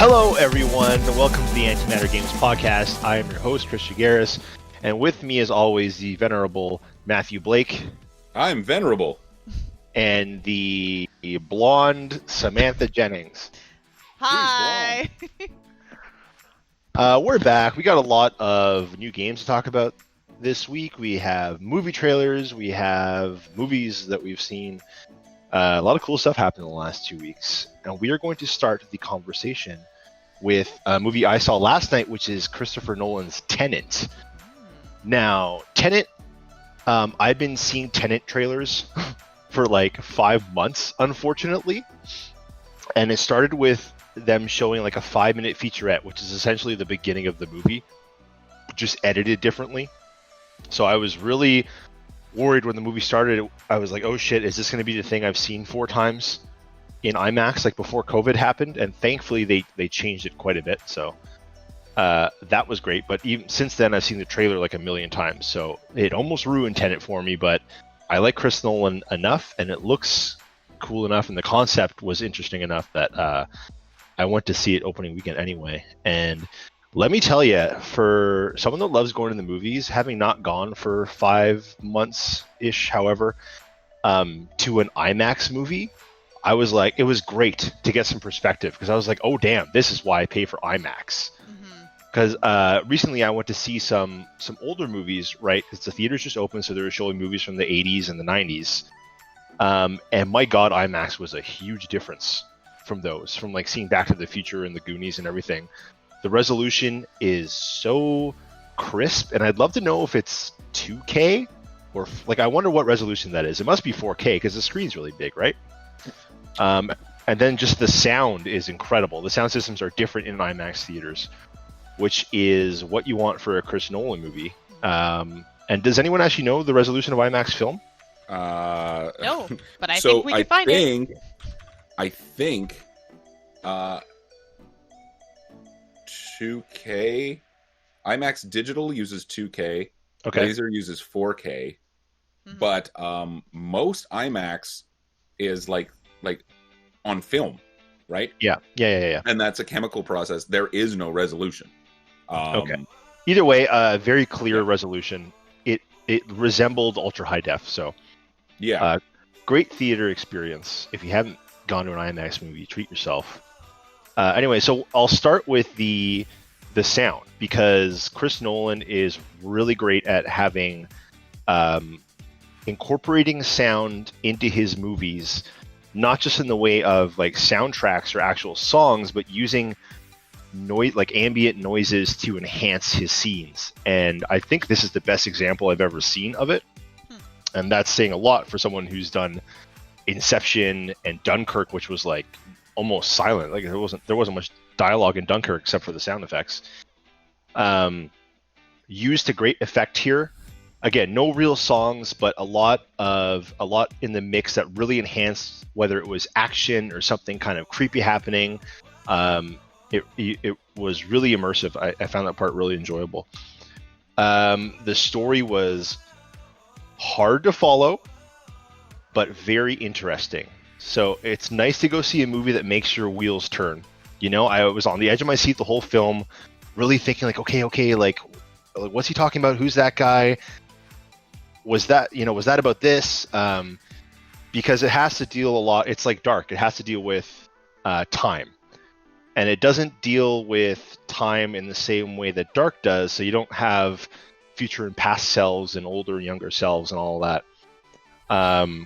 Hello, everyone. Welcome to the Antimatter Games podcast. I am your host, Chris Chigaris, and with me, as always, the venerable Matthew Blake. I'm venerable. And the blonde Samantha Jennings. Hi. We're back. We got a lot of new games to talk about this week. We have movie trailers. We have movies that we've seen. A lot of cool stuff happened in the last 2 weeks. And we are going to start the conversation with a movie I saw last night, which is Christopher Nolan's Tenet. Now, Tenet, I've been seeing Tenet trailers for like 5 months, unfortunately. And it started with them showing like a 5-minute featurette, which is essentially the beginning of the movie, just edited differently. So I was really worried when the movie started. I was like, oh shit, is this going to be the thing I've seen 4 times in IMAX like before COVID happened? And thankfully they changed it quite a bit. So that was great. But even since then, I've seen the trailer like a million times. So it almost ruined Tenet for me, but I like Chris Nolan enough and it looks cool enough and the concept was interesting enough that I went to see it opening weekend anyway. And let me tell you, for someone that loves going to the movies, having not gone for 5 months-ish, however, to an IMAX movie, I was like, it was great to get some perspective because I was like, oh, damn, this is why I pay for IMAX. Because recently I went to see some older movies, right? Because the theaters just opened, so they were showing movies from the 80s and the 90s. And my God, IMAX was a huge difference from those, from like seeing Back to the Future and the Goonies and everything. The resolution is so crisp, and I'd love to know if it's 2K or like I wonder what resolution that is. It must be 4K because the screen's really big, right? And then just the sound is incredible. The sound systems are different in IMAX theaters, which is what you want for a Chris Nolan movie. And does anyone actually know the resolution of IMAX film? No, but I think we can find it. I think 2K. IMAX Digital uses 2K. Okay. Laser uses 4K. But most IMAX is like on film, right? Yeah. And that's a chemical process. There is no resolution. Okay. Either way, very clear resolution. It resembled ultra high def. So yeah, great theater experience. If you haven't gone to an IMAX movie, treat yourself. Anyway, so I'll start with the sound because Chris Nolan is really great at having incorporating sound into his movies, not just in the way of like soundtracks or actual songs, but using noise, like ambient noises, to enhance his scenes. And I think this is the best example I've ever seen of it. And that's saying a lot for someone who's done Inception and Dunkirk, which was like almost silent. Like there wasn't much dialogue in Dunkirk except for the sound effects. Used to great effect here. Again, no real songs, but a lot in the mix that really enhanced whether it was action or something kind of creepy happening. It was really immersive. I found that part really enjoyable. The story was hard to follow, but very interesting. So it's nice to go see a movie that makes your wheels turn. You know, I was on the edge of my seat the whole film, really thinking like, okay, like what's he talking about? Who's that guy? Was that about this? Because it has to deal a lot. It's like Dark. It has to deal with time. And it doesn't deal with time in the same way that Dark does. So you don't have future and past selves and older and younger selves and all that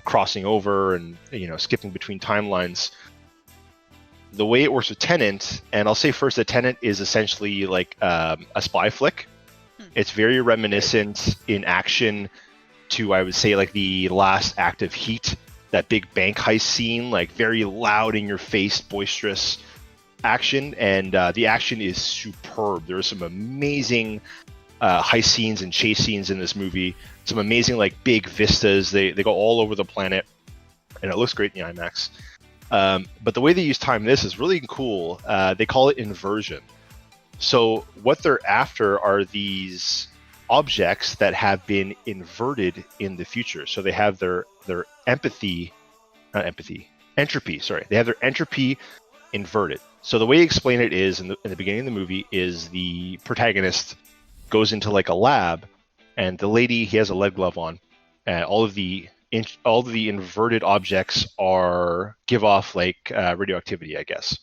crossing over and skipping between timelines. The way it works with Tenet, and I'll say first that Tenet is essentially like a spy flick. It's very reminiscent in action to, I would say, like the last act of Heat, that big bank heist scene, like very loud in your face, boisterous action, and the action is superb. There are some amazing heist scenes and chase scenes in this movie. Some amazing like big vistas. They go all over the planet, and it looks great in the IMAX. But the way they use time in this is really cool. They call it inversion. So what they're after are these objects that have been inverted in the future. So they have their entropy. Sorry, they have their entropy inverted. So the way you explain it is in the beginning of the movie is the protagonist goes into like a lab, and the lady, he has a lead glove on, and all of the inverted objects give off like radioactivity, I guess.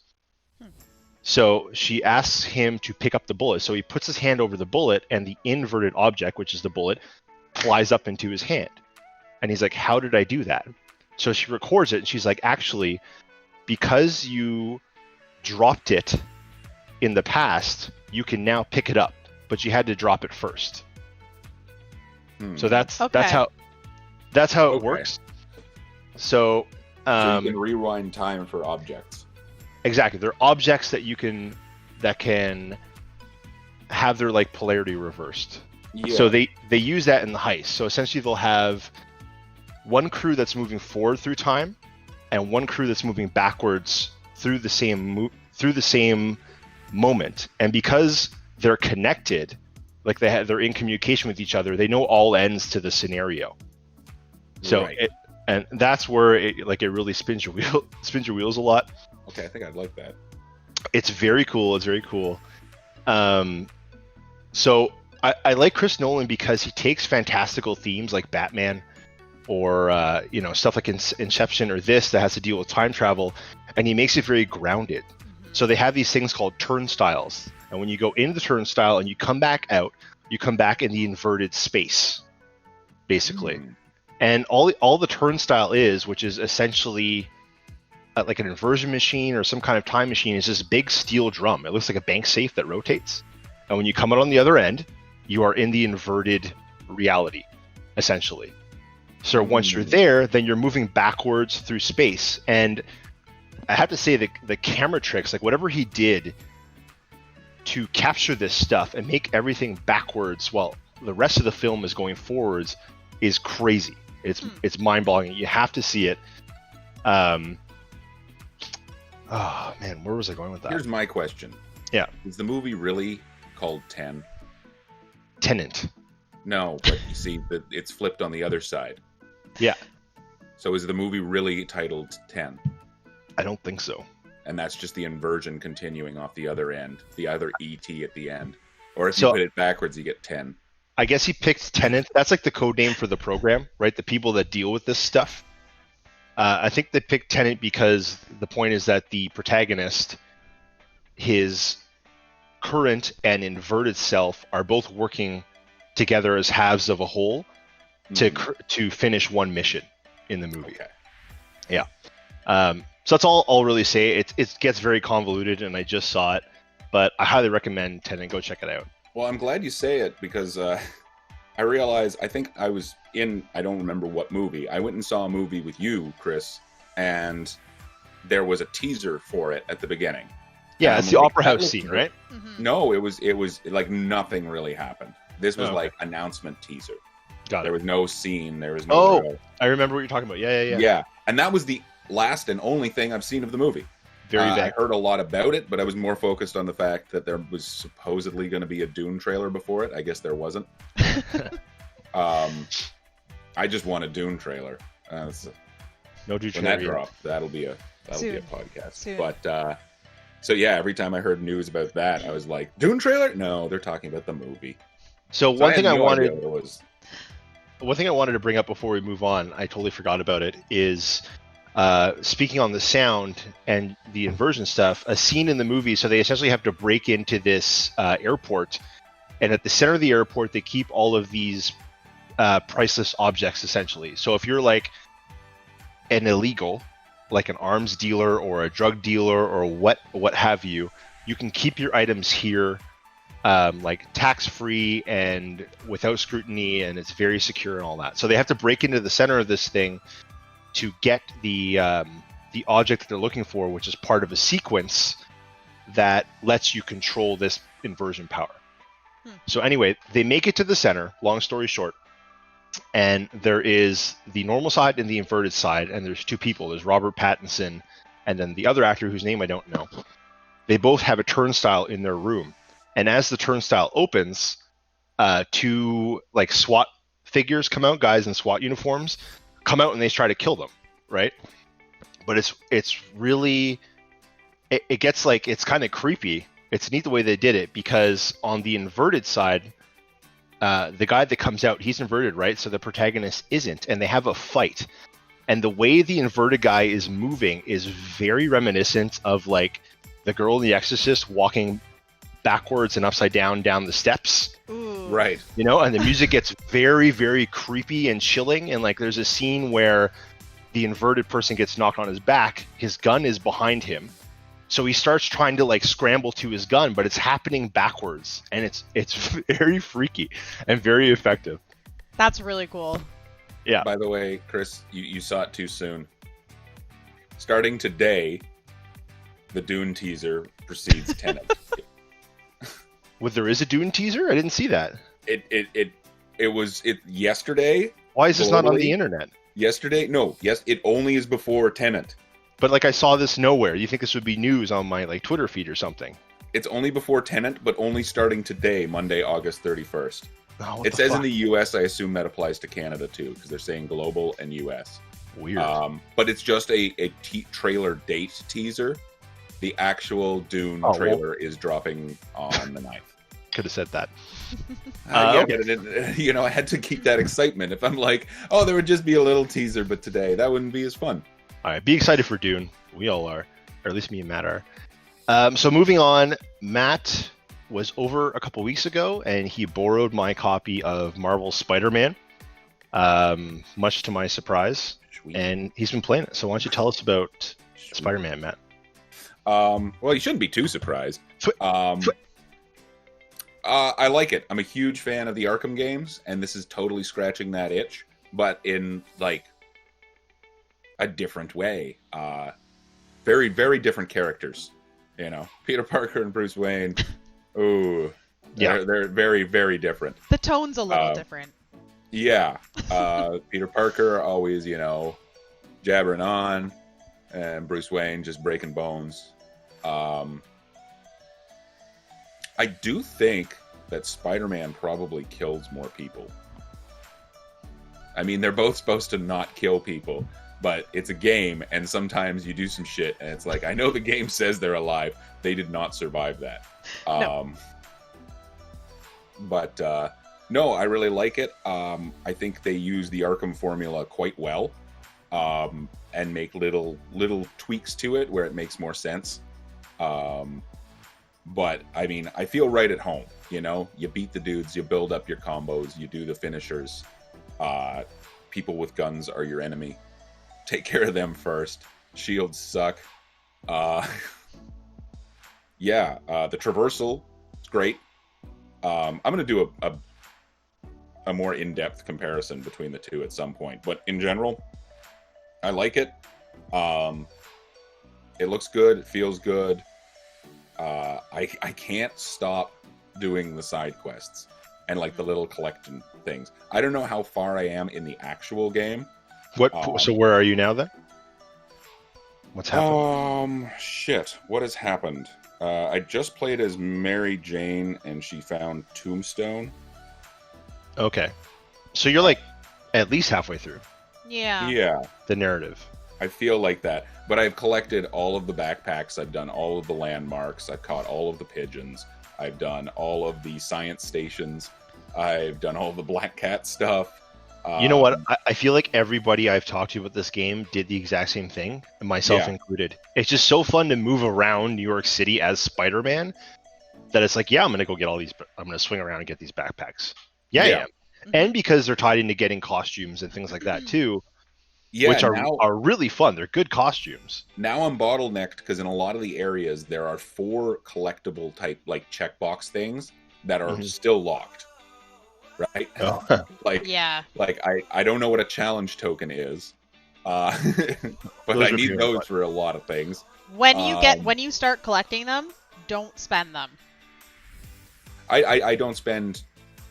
So she asks him to pick up the bullet. So he puts his hand over the bullet, and the inverted object, which is the bullet, flies up into his hand. And he's like, how did I do that? So she records it, and she's like, actually, because you dropped it in the past, you can now pick it up, but you had to drop it first. So that's how it works. So you can rewind time for objects. Exactly. They're objects that can have their like polarity reversed. Yeah. So they use that in the heist. So essentially they'll have one crew that's moving forward through time and one crew that's moving backwards through the same moment. And because they're connected, like they're in communication with each other, they know all ends to the scenario. So right. And that's where it really spins your wheels a lot. Okay, I think I'd like that. It's very cool. So I like Chris Nolan because he takes fantastical themes like Batman or stuff like Inception or this that has to deal with time travel, and he makes it very grounded. So they have these things called turnstiles, and when you go into the turnstile and you come back out, you come back in the inverted space, basically. And all the turnstile is, which is essentially like an inversion machine or some kind of time machine, is this big steel drum. It looks like a bank safe that rotates. And when you come out on the other end, you are in the inverted reality, essentially. So once you're there, then you're moving backwards through space. And I have to say that the camera tricks, like whatever he did to capture this stuff and make everything backwards while the rest of the film is going forwards, is crazy. It's mind-boggling. You have to see it. Oh man, where was I going with that? Here's my question. Yeah. Is the movie really called 10? Tenant. No, but you see that it's flipped on the other side. Yeah. So is the movie really titled 10? I don't think so. And that's just the inversion continuing off the other end, the other ET at the end. Or if you put it backwards, you get 10. I guess he picked Tenant. That's like the code name for the program, right? The people that deal with this stuff. I think they picked Tenant because the point is that the protagonist, his current and inverted self, are both working together as halves of a whole to finish one mission in the movie. Okay. Yeah. So that's all I'll really say. It gets very convoluted, and I just saw it, but I highly recommend Tenant. Go check it out. Well, I'm glad you say it because I realized, I think I was I don't remember what movie. I went and saw a movie with you, Chris, and there was a teaser for it at the beginning. Yeah, it's the Opera House scene, right? No, it was like nothing really happened. This was like announcement teaser. Got it. There was no scene. There was no. I remember what you're talking about. Yeah. Yeah, and that was the last and only thing I've seen of the movie. Very bad. I heard a lot about it, but I was more focused on the fact that there was supposedly going to be a Dune trailer before it. I guess there wasn't. I just want a Dune trailer. No Dune when trailer. That drops, that'll be a podcast. Soon. But so yeah, every time I heard news about that, I was like, Dune trailer? No, they're talking about the movie. So one thing I wanted to bring up before we move on, I totally forgot about it, is speaking on the sound and the inversion stuff, a scene in the movie, so they essentially have to break into this airport, and at the center of the airport, they keep all of these priceless objects, essentially. So if you're like an illegal, like an arms dealer or a drug dealer or what have you, you can keep your items here like tax-free and without scrutiny, and it's very secure and all that. So they have to break into the center of this thing to get the object that they're looking for, which is part of a sequence that lets you control this inversion power. So anyway, they make it to the center, long story short, and there is the normal side and the inverted side, and there's two people. There's Robert Pattinson and then the other actor whose name I don't know. They both have a turnstile in their room, and as the turnstile opens, two like SWAT figures come out, guys in SWAT uniforms, come out and they try to kill them, right? But it's really it gets like, it's kind of creepy. It's neat the way they did it, because on the inverted side, the guy that comes out, he's inverted, right? So the protagonist isn't, and they have a fight. And the way the inverted guy is moving is very reminiscent of like the girl in The Exorcist walking backwards and upside down the steps. Ooh. Right. You know, and the music gets very, very creepy and chilling. And like there's a scene where the inverted person gets knocked on his back, his gun is behind him. So he starts trying to like scramble to his gun, but it's happening backwards. And it's very freaky and very effective. That's really cool. Yeah. By the way, Chris, you saw it too soon. Starting today, the Dune teaser precedes Tenet. There is a Dune teaser? I didn't see that. It was yesterday. Why is this not on the internet? Yesterday? No, it only is before Tenet. But like I saw this nowhere. You think this would be news on my like Twitter feed or something? It's only before Tenet, but only starting today, Monday, August 31st. Oh, it says in the US, I assume that applies to Canada too, because they're saying global and US. Weird. But it's just a trailer date teaser. The actual Dune trailer is dropping on the 9th. Could have said that. You know, I had to keep that excitement. If I'm like, oh, there would just be a little teaser, but today that wouldn't be as fun. All right, be excited for Dune. We all are, or at least me and Matt are. So moving on, Matt was over a couple weeks ago, and he borrowed my copy of Marvel's Spider-Man, much to my surprise. Sweet. And he's been playing it. So why don't you tell us about Spider-Man, Matt? Well, you shouldn't be too surprised. I like it. I'm a huge fan of the Arkham games, and this is totally scratching that itch, but in like a different way. Very, very different characters. You know, Peter Parker and Bruce Wayne. Ooh, yeah, they're very, very different. The tone's a little different. Yeah, Peter Parker always, you know, jabbering on, and Bruce Wayne just breaking bones. I do think that Spider-Man probably kills more people. I mean, they're both supposed to not kill people, but it's a game, and sometimes you do some shit, and it's like, I know the game says they're alive. They did not survive that. No. But no, I really like it. I think they use the Arkham formula quite well, and make little tweaks to it where it makes more sense. But I mean, I feel right at home. You know, you beat the dudes, you build up your combos, you do the finishers. People with guns are your enemy. Take care of them first. Shields suck. Yeah, the traversal is great. I'm gonna do a more in-depth comparison between the two at some point, but in general, I like it. It looks good. It feels good. I can't stop doing the side quests and like the little collection things. I don't know how far I am in the actual game. So where are you now then? What's happened? Shit. What has happened? I just played as Mary Jane, and she found Tombstone. Okay, so you're like at least halfway through. Yeah. Yeah. The narrative. I feel like that. But I've collected all of the backpacks. I've done all of the landmarks. I've caught all of the pigeons. I've done all of the science stations. I've done all of the Black Cat stuff. You know what? I feel like everybody I've talked to about this game did the exact same thing, myself included. It's just so fun to move around New York City as Spider-Man that it's like, yeah, I'm going to go get all these. I'm going to swing around and get these backpacks. Yeah. Mm-hmm. And because they're tied into getting costumes and things like that too, which are really fun. They're good costumes. Now I'm bottlenecked because in a lot of the areas there are 4 collectible type like checkbox things that are still locked. Right? Oh. Like I don't know what a challenge token is. But I need those for a lot of things. When you start collecting them, don't spend them. I don't spend.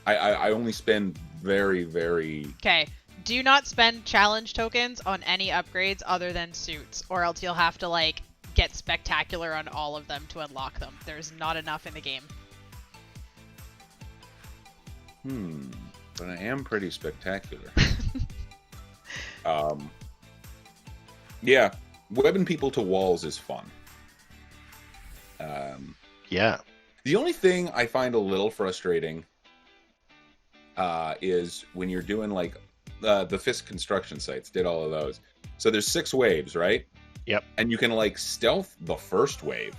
I only spend very, very. Okay. Do not spend challenge tokens on any upgrades other than suits, or else you'll have to like get spectacular on all of them to unlock them. There's not enough in the game. But I am pretty spectacular. Yeah, webbing people to walls is fun. Yeah. The only thing I find a little frustrating is when you're doing like the Fisk construction sites, did all of those. So there's 6 waves, right? Yep. And you can like stealth the first wave,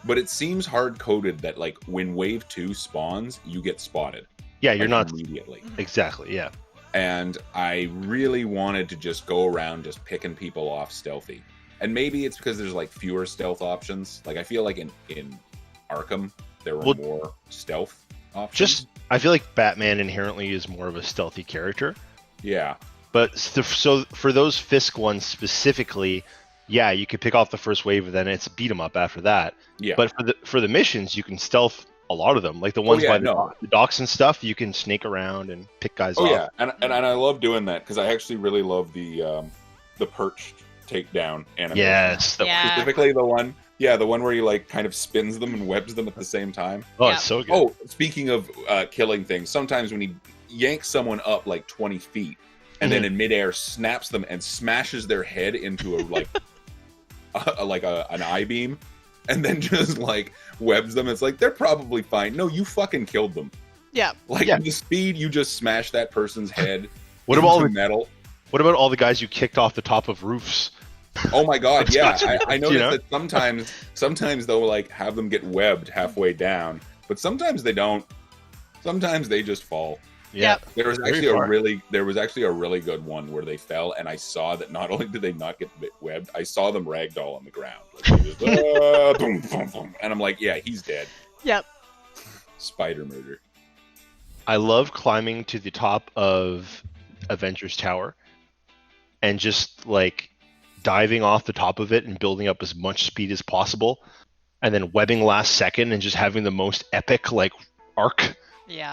but it seems hard coded that like when wave 2 spawns, you get spotted. Yeah, you're like, not immediately. Exactly. Yeah. And I really wanted to just go around just picking people off stealthy. And maybe it's because there's like fewer stealth options. Like I feel like in Arkham there were more stealth options. I feel like Batman inherently is more of a stealthy character. Yeah. But so for those Fisk ones specifically, yeah, you could pick off the first wave and then it's beat 'em up after that. Yeah. But for the missions, you can stealth a lot of them. Like the ones by the docks and stuff, you can snake around and pick guys off. Oh yeah, and I love doing that because I actually really love the perched takedown animation. Yes. Specifically the one where you like kind of spins them and webs them at the same time. Oh, it's so good. Oh, speaking of killing things, sometimes when he yanks someone up like 20 feet and then in midair snaps them and smashes their head into a like an I-beam and then just like webs them, it's like they're probably fine. No, you fucking killed them. Yeah. Like the speed you just smashed that person's head what about into metal. What about all the guys you kicked off the top of roofs? Oh my god, yeah. I noticed that sometimes they'll like have them get webbed halfway down, but sometimes they don't. Sometimes they just fall. Yeah. There was actually a really good one where they fell, and I saw that not only did they not get webbed, I saw them ragdoll on the ground. Like, just, boom, boom, boom. And I'm like, yeah, he's dead. Yep. Spider murder. I love climbing to the top of Avengers Tower and just like diving off the top of it and building up as much speed as possible, and then webbing last second and just having the most epic like arc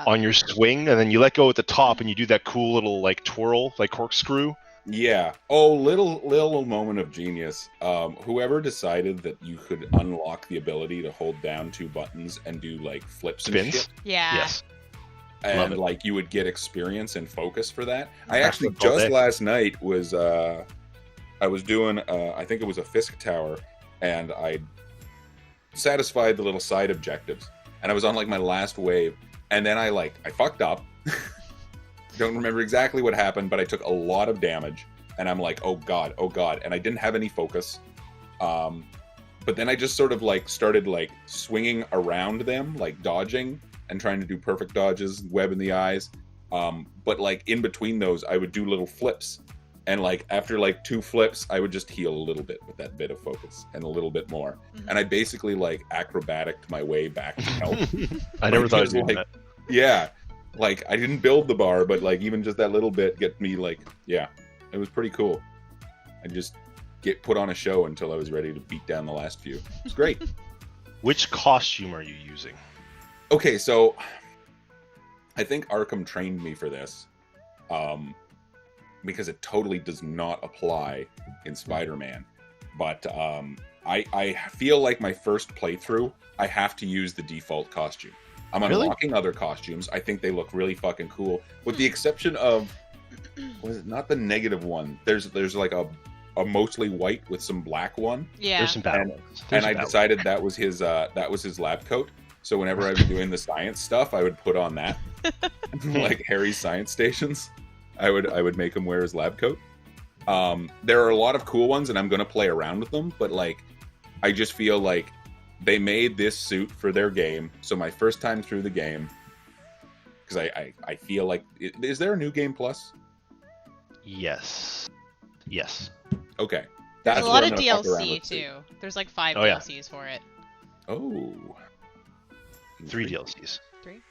on your swing, and then you let go at the top and you do that cool little like twirl, like corkscrew. Yeah. Oh, little moment of genius. Whoever decided that you could unlock the ability to hold down 2 buttons and do like flips and Spins. shit. Yeah. Yes. And like you would get experience and focus for that. I actually just last night was I was doing I think it was a Fisk Tower, and I satisfied the little side objectives, and I was on like my last wave, and then I fucked up. Don't remember exactly what happened, but I took a lot of damage, and I'm like, oh god, and I didn't have any focus. But then I just sort of like started like swinging around them, like dodging and trying to do perfect dodges, web in the eyes. But like in between those, I would do little flips. And like after like 2 flips, I would just heal a little bit with that bit of focus and a little bit more. Mm-hmm. And I basically like acrobaticked my way back to health. I never thought I'd do that. Yeah. Like I didn't build the bar, but like even just that little bit get me like, yeah, it was pretty cool. I just get put on a show until I was ready to beat down the last few. It's great. Which costume are you using? Okay, so I think Arkham trained me for this, because it totally does not apply in Spider-Man. But I feel like my first playthrough, I have to use the default costume. I'm unlocking other costumes. I think they look really fucking cool, with the exception of, was it not the negative one? There's like a mostly white with some black one. Yeah. There's some bad ones. And I decided that was his lab coat. So whenever I was doing the science stuff, I would put on that, like Harry's science stations. I would make him wear his lab coat. There are a lot of cool ones, and I'm gonna play around with them. But like, I just feel like they made this suit for their game. So my first time through the game, because I feel like, is there a new game plus? Yes. Okay. There's a lot of DLC too. There's like 5 DLCs for it. Oh. 3 DLCs. 3?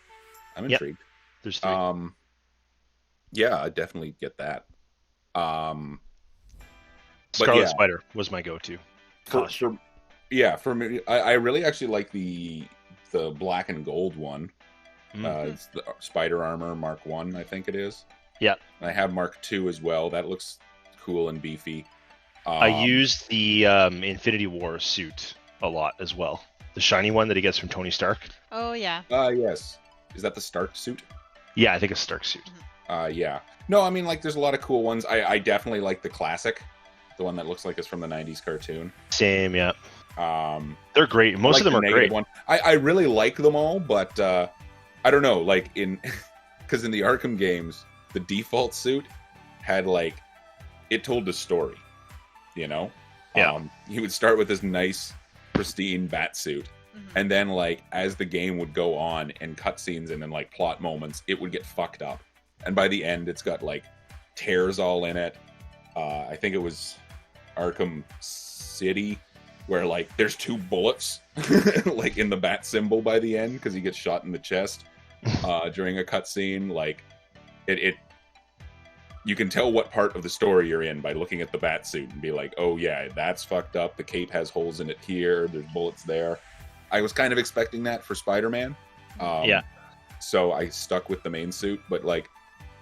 I'm intrigued. There's 3. Yeah, I definitely get that. Scarlet Spider was my go-to costume. For me, I really actually like the black and gold one. It's the Spider Armor Mark 1, I think it is. Yeah. And I have Mark 2 as well. That looks cool and beefy. I used the Infinity War suit a lot as well. The shiny one that he gets from Tony Stark. Oh, yeah. Yes. Is that the Stark suit? Yeah, I think it's Stark suit. Yeah. No, I mean, like, there's a lot of cool ones. I definitely like the classic the one that looks like it's from the 90s cartoon. Same, yeah. Um, They're great. Most like of them are negative great. one. I really like them all, but I don't know. Like because in the Arkham games, the default suit had like it told a story. You know, Yeah. You would start with this nice, pristine bat suit, and then like as the game would go on and cutscenes and then like plot moments, it would get fucked up, and by the end, it's got like tears all in it. I think it was Arkham City, where like there's 2 bullets like in the bat symbol by the end because he gets shot in the chest during a cutscene. Like it you can tell what part of the story you're in by looking at the bat suit and be like, oh yeah, that's fucked up. The cape has holes in it here. There's bullets there. I was kind of expecting that for Spider-Man. Yeah. So I stuck with the main suit, but like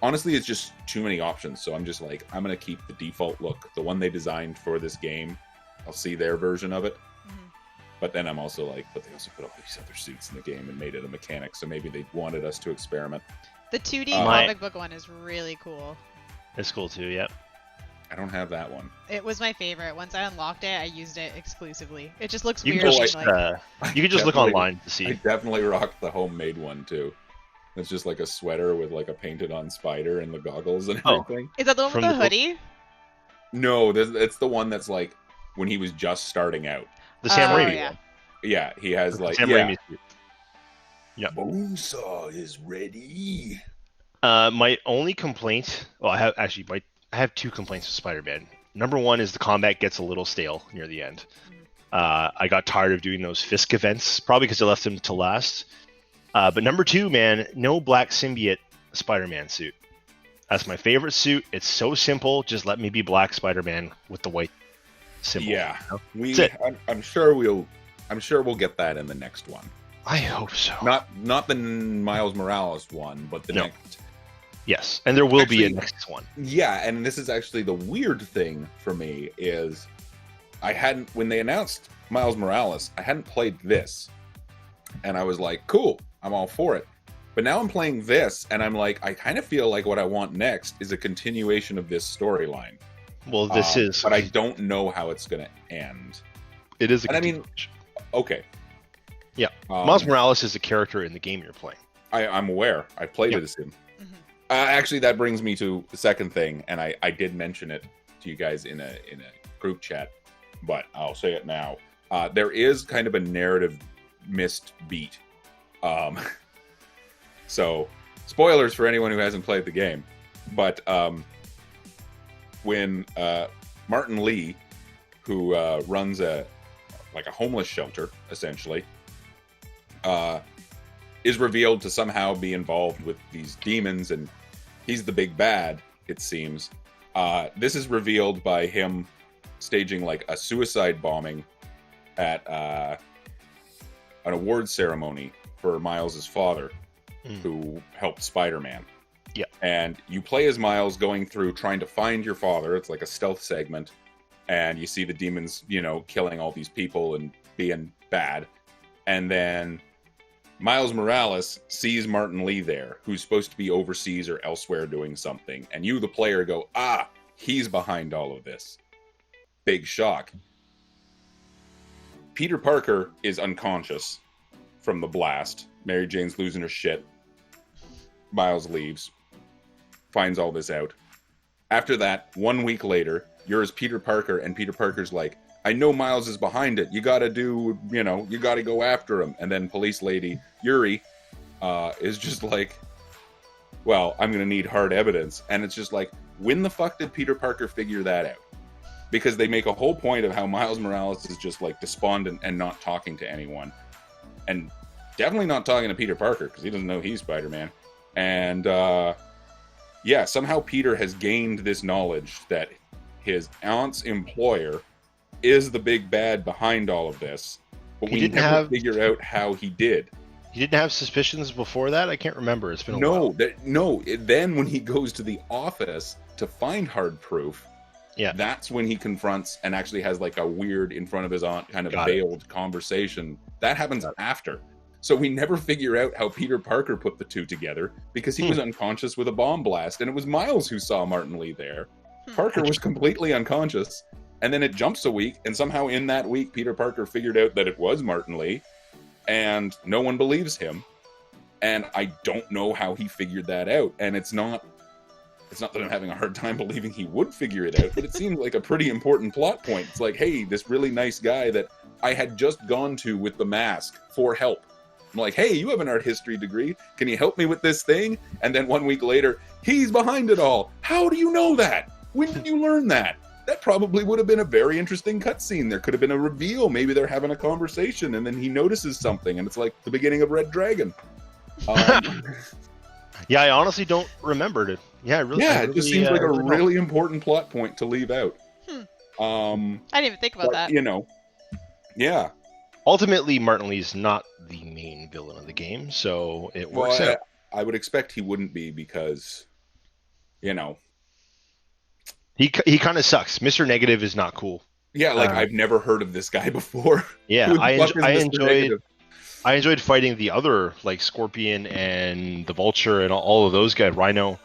honestly, it's just too many options. So I'm just like, I'm gonna keep the default look, the one they designed for this game. I'll see their version of it. But then I'm also like, but they also put all these other suits in the game and made it a mechanic, so maybe they wanted us to experiment. The 2D comic book one is really cool. It's cool too, yeah. I don't have that one. It was my favorite. Once I unlocked it, I used it exclusively. It just looks You weird. can just, you can just look online to I see. definitely rocked the homemade one too. It's just like a sweater with like a painted on spider and the goggles and everything. Is that the one with From the the hoodie? No, it's the one that's like when he was just starting out. The Sam Raimi yeah. one. Yeah, he has like Sam Raimi suit. Yeah. Bonesaw is ready. My only complaint, well, I have 2 complaints with Spider-Man. Number 1 is the combat gets a little stale near the end. I got tired of doing those Fisk events, probably because I left them to last. But number 2, man, no black symbiote Spider-Man suit. That's my favorite suit. It's so simple. Just let me be Black Spider-Man with the white symbol. Yeah, you know? I'm sure we'll get that in the next one. I hope so. Not the Miles Morales one, but the next. Yes, and there will be a next one. Yeah, and this is actually the weird thing for me is when they announced Miles Morales, I hadn't played this. And I was like, cool, I'm all for it. But now I'm playing this, and I'm like, I kind of feel like what I want next is a continuation of this storyline. Well, this is... But I don't know how it's going to end. It is a continuation. Okay. Yeah. Miles Morales is a character in the game you're playing. I'm aware. I played it as him. Actually, that brings me to the second thing, and I did mention it to you guys in a group chat, but I'll say it now. There is kind of a narrative missed beat. So, spoilers for anyone who hasn't played the game, but when Martin Lee, who runs a homeless shelter, essentially, is revealed to somehow be involved with these demons, and he's the big bad, it seems. This is revealed by him staging like a suicide bombing at an award ceremony for Miles' father, who helped Spider-Man. Yeah. And you play as Miles going through trying to find your father. It's like a stealth segment. And you see the demons, killing all these people and being bad. And then Miles Morales sees Martin Lee there, who's supposed to be overseas or elsewhere doing something. And you, the player, go, he's behind all of this. Big shock. Peter Parker is unconscious from the blast. Mary Jane's losing her shit. Miles leaves. Finds all this out. After that, 1 week later, you're as Peter Parker, and Peter Parker's like, I know Miles is behind it. You gotta you gotta go after him. And then police lady, Yuri, is just like, well, I'm gonna need hard evidence. And it's just like, when the fuck did Peter Parker figure that out? Because they make a whole point of how Miles Morales is just like despondent and not talking to anyone. And definitely not talking to Peter Parker, because he doesn't know he's Spider-Man. And somehow Peter has gained this knowledge that his aunt's employer is the big bad behind all of this, but we never figure out how he did. He didn't have suspicions before that? I can't remember. It's been a while. Then when he goes to the office to find hard proof, that's when he confronts and actually has like a weird in front of his aunt kind of veiled conversation. That happens after. So we never figure out how Peter Parker put the two together because he was unconscious with a bomb blast, and it was Miles who saw Martin Lee there. Parker was completely unconscious, And then it jumps a week, and somehow in that week, Peter Parker figured out that it was Martin Lee, and no one believes him. And I don't know how he figured that out. And it's not that I'm having a hard time believing he would figure it out, but it seemed like a pretty important plot point. It's like, hey, this really nice guy that I had just gone to with the mask for help. I'm like, hey, you have an art history degree. Can you help me with this thing? And then 1 week later, he's behind it all. How do you know that? When did you learn that? That probably would have been a very interesting cutscene. There could have been a reveal. Maybe they're having a conversation, and then he notices something, and it's like the beginning of Red Dragon. Yeah, I honestly don't remember it. Yeah, it just seems like a really important plot point to leave out. I didn't even think about that. You know, yeah. Ultimately, Martin Lee's not the main villain of the game, so it works out. I would expect he wouldn't be because, you know, he kind of sucks. Mr. Negative is not cool. Yeah, like I've never heard of this guy before. Yeah, I enjoyed fighting the other, like Scorpion and the Vulture and all of those guys, Rhino,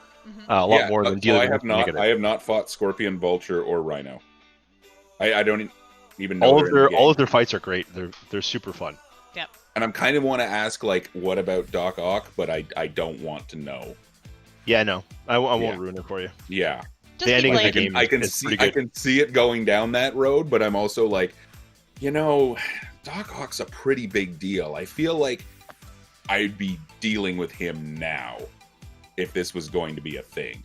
a lot more than dealing with Negative. I have not fought Scorpion, Vulture, or Rhino. I don't even know. All of their fights are great. They're super fun. Yep. And I'm kind of want to ask, like, what about Doc Ock? But I don't want to know. Yeah, no, I won't ruin it for you. Yeah. The ending of the game I can see it going down that road, but I'm also like, you know, Doc Ock's a pretty big deal. I feel like I'd be dealing with him now if this was going to be a thing,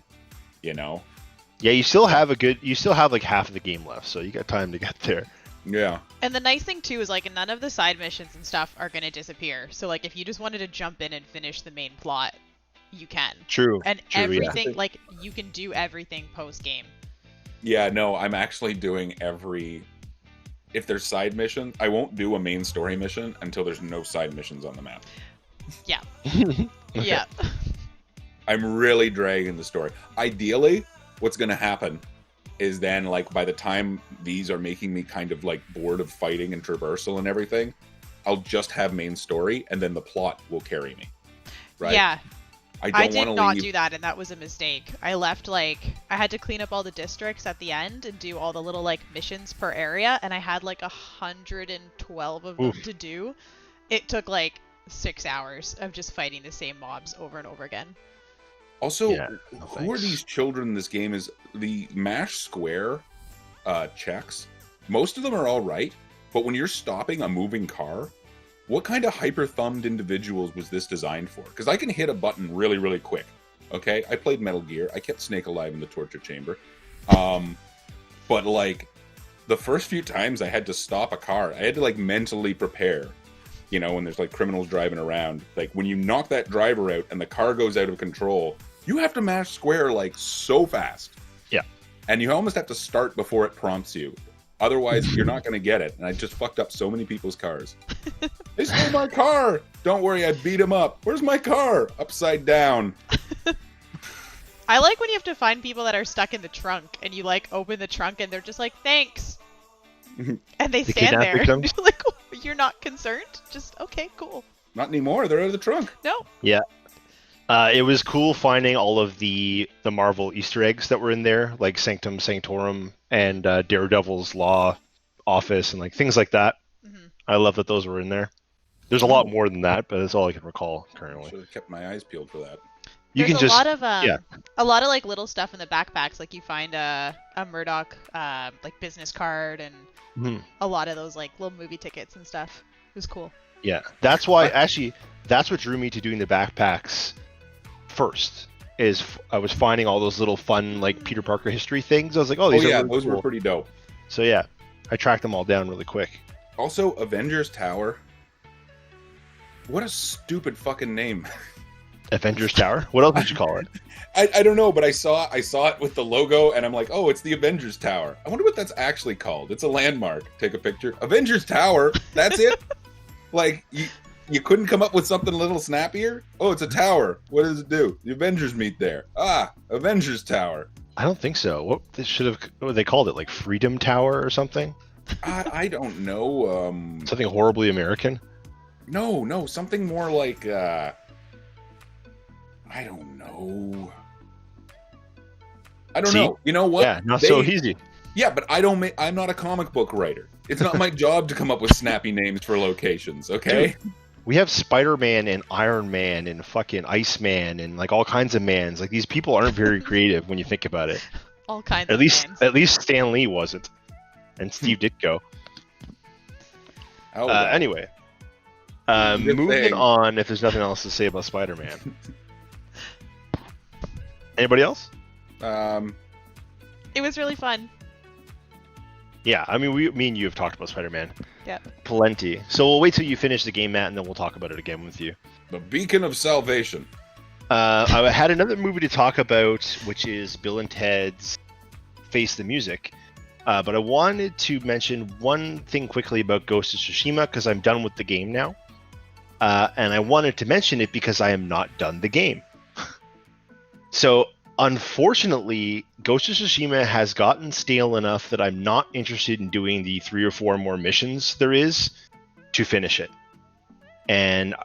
you know? Yeah, you still have like half of the game left, so you got time to get there. Yeah. And the nice thing too is like none of the side missions and stuff are going to disappear. So like if you just wanted to jump in and finish the main plot, you can. True. And true, everything, yeah. like you can do everything post game. Yeah, no, I'm actually doing if there's side missions, I won't do a main story mission until there's no side missions on the map. Yeah. Okay. Yeah. I'm really dragging the story. Ideally, what's going to happen is then, like, by the time these are making me kind of, like, bored of fighting and traversal and everything, I'll just have main story, and then the plot will carry me. Right? Yeah. I did not leave... do that, and that was a mistake. I left, like, I had to clean up all the districts at the end and do all the little, like, missions per area, and I had, like, 112 of them to do. It took, like, 6 hours of just fighting the same mobs over and over again. Also, who are these children in this game? Is the mash square checks, most of them are all right, but when you're stopping a moving car, what kind of hyper-thumbed individuals was this designed for? Because I can hit a button really, really quick. Okay? I played Metal Gear. I kept Snake alive in the torture chamber. But, like, the first few times I had to stop a car, I had to, like, mentally prepare. You know, when there's, like, criminals driving around. Like, when you knock that driver out and the car goes out of control, you have to mash square, like, so fast. Yeah. And you almost have to start before it prompts you. Otherwise, you're not going to get it. And I just fucked up so many people's cars. They stole my car! Don't worry, I beat him up. Where's my car? Upside down. I like when you have to find people that are stuck in the trunk, and you, like, open the trunk, and they're just like, thanks! And they stand there. You're like, oh, you're not concerned? Just, okay, cool. Not anymore. They're out of the trunk. No. Yeah. It was cool finding all of the Marvel Easter eggs that were in there, like Sanctum Sanctorum and Daredevil's Law Office and like things like that. Mm-hmm. I love that those were in there. There's a lot more than that, but that's all I can recall currently. Should have kept my eyes peeled for that. There's a lot of like little stuff in the backpacks. Like you find a Murdoch like business card and a lot of those like little movie tickets and stuff. It was cool. Yeah, that's why that's what drew me to doing the backpacks first. Is I was finding all those little fun like Peter Parker history things. I was like, these are really those cool. were pretty dope. So yeah, I tracked them all down really quick. Also, Avengers Tower. What a stupid fucking name. Avengers Tower? What else would you call it? I don't know, but I saw it with the logo, and I'm like, oh, it's the Avengers Tower. I wonder what that's actually called. It's a landmark. Take a picture. Avengers Tower. That's it. Like you couldn't come up with something a little snappier? Oh, it's a tower. What does it do? The Avengers meet there. Avengers Tower. I don't think so. What they called it? Like Freedom Tower or something? I don't know. Something horribly American? No, something more like I don't know. You know what? Yeah, not so easy. Yeah, but I'm not a comic book writer. It's not my job to come up with snappy names for locations, okay? Dude, we have Spider-Man and Iron Man and fucking Iceman and like all kinds of mans. Like these people aren't very creative when you think about it. All kinds At of least names. at least Stan Lee wasn't, and Steve Ditko. Oh, well. Anyway, Good moving thing. on. If there's nothing else to say about Spider-Man, anybody else? It was really fun. Yeah, I mean, me and you have talked about Spider-Man. Yeah. Plenty. So we'll wait till you finish the game, Matt, and then we'll talk about it again with you. The Beacon of Salvation. I had another movie to talk about, which is Bill and Ted's Face the Music. But I wanted to mention one thing quickly about Ghost of Tsushima, because I'm done with the game now. And I wanted to mention it because I am not done the game. So, unfortunately, Ghost of Tsushima has gotten stale enough that I'm not interested in doing the 3 or 4 more missions there is to finish it. And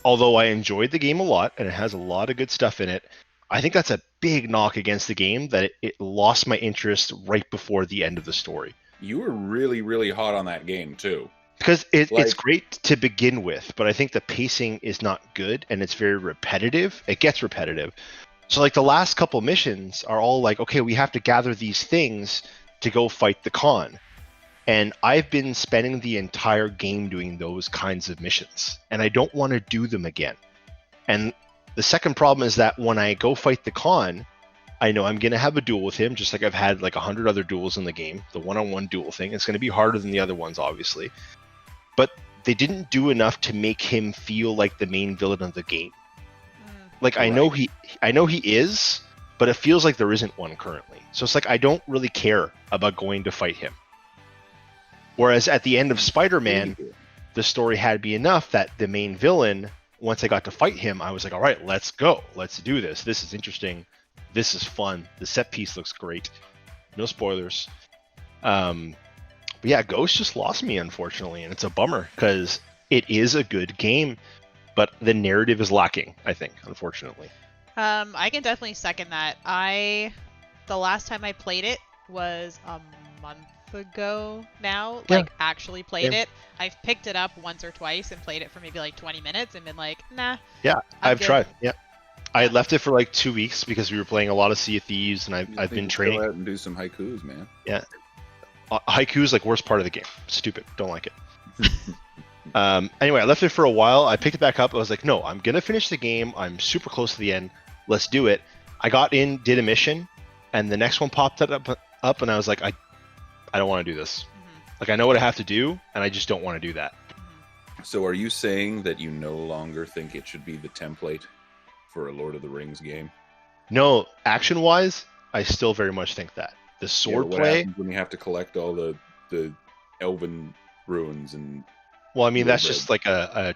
although I enjoyed the game a lot, and it has a lot of good stuff in it, I think that's a big knock against the game, that it lost my interest right before the end of the story. You were really, really hot on that game, too. Because it's great to begin with, but I think the pacing is not good, and it's very repetitive. It gets repetitive. So, like, the last couple missions are all like, okay, we have to gather these things to go fight the Khan. And I've been spending the entire game doing those kinds of missions, and I don't want to do them again. And the second problem is that when I go fight the Khan, I know I'm going to have a duel with him, just like I've had like 100 other duels in the game, the one-on-one duel thing. It's going to be harder than the other ones, obviously. But they didn't do enough to make him feel like the main villain of the game. Like, I know he is, but it feels like there isn't one currently. So it's like I don't really care about going to fight him. Whereas at the end of Spider-Man, the story had me enough that the main villain, once I got to fight him, I was like, all right, let's go. Let's do this. This is interesting. This is fun. The set piece looks great. No spoilers. But yeah, Ghost just lost me, unfortunately, and it's a bummer because it is a good game, but the narrative is lacking, I think, unfortunately. I can definitely second that. The last time I played it was a month ago now. Yeah. Like, actually played Yeah. it. I've picked it up once or twice and played it for maybe like 20 minutes and been like, nah. Yeah, I've good. tried. Yeah. I had left it for like 2 weeks because we were playing a lot of Sea of Thieves, and I've been training. Go out and do some haikus, man. Yeah. Haiku's like worst part of the game. Stupid. Don't like it. Anyway, I left it for a while. I picked it back up. I was like, no, I'm going to finish the game. I'm super close to the end. Let's do it. I got in, did a mission, and the next one popped up and I was like, I don't want to do this. Like, I know what I have to do, and I just don't want to do that. So are you saying that you no longer think it should be the template for a Lord of the Rings game? No, action-wise, I still very much think that. The sword what play... happens when you have to collect all the elven ruins and... Well, I mean, that's just like a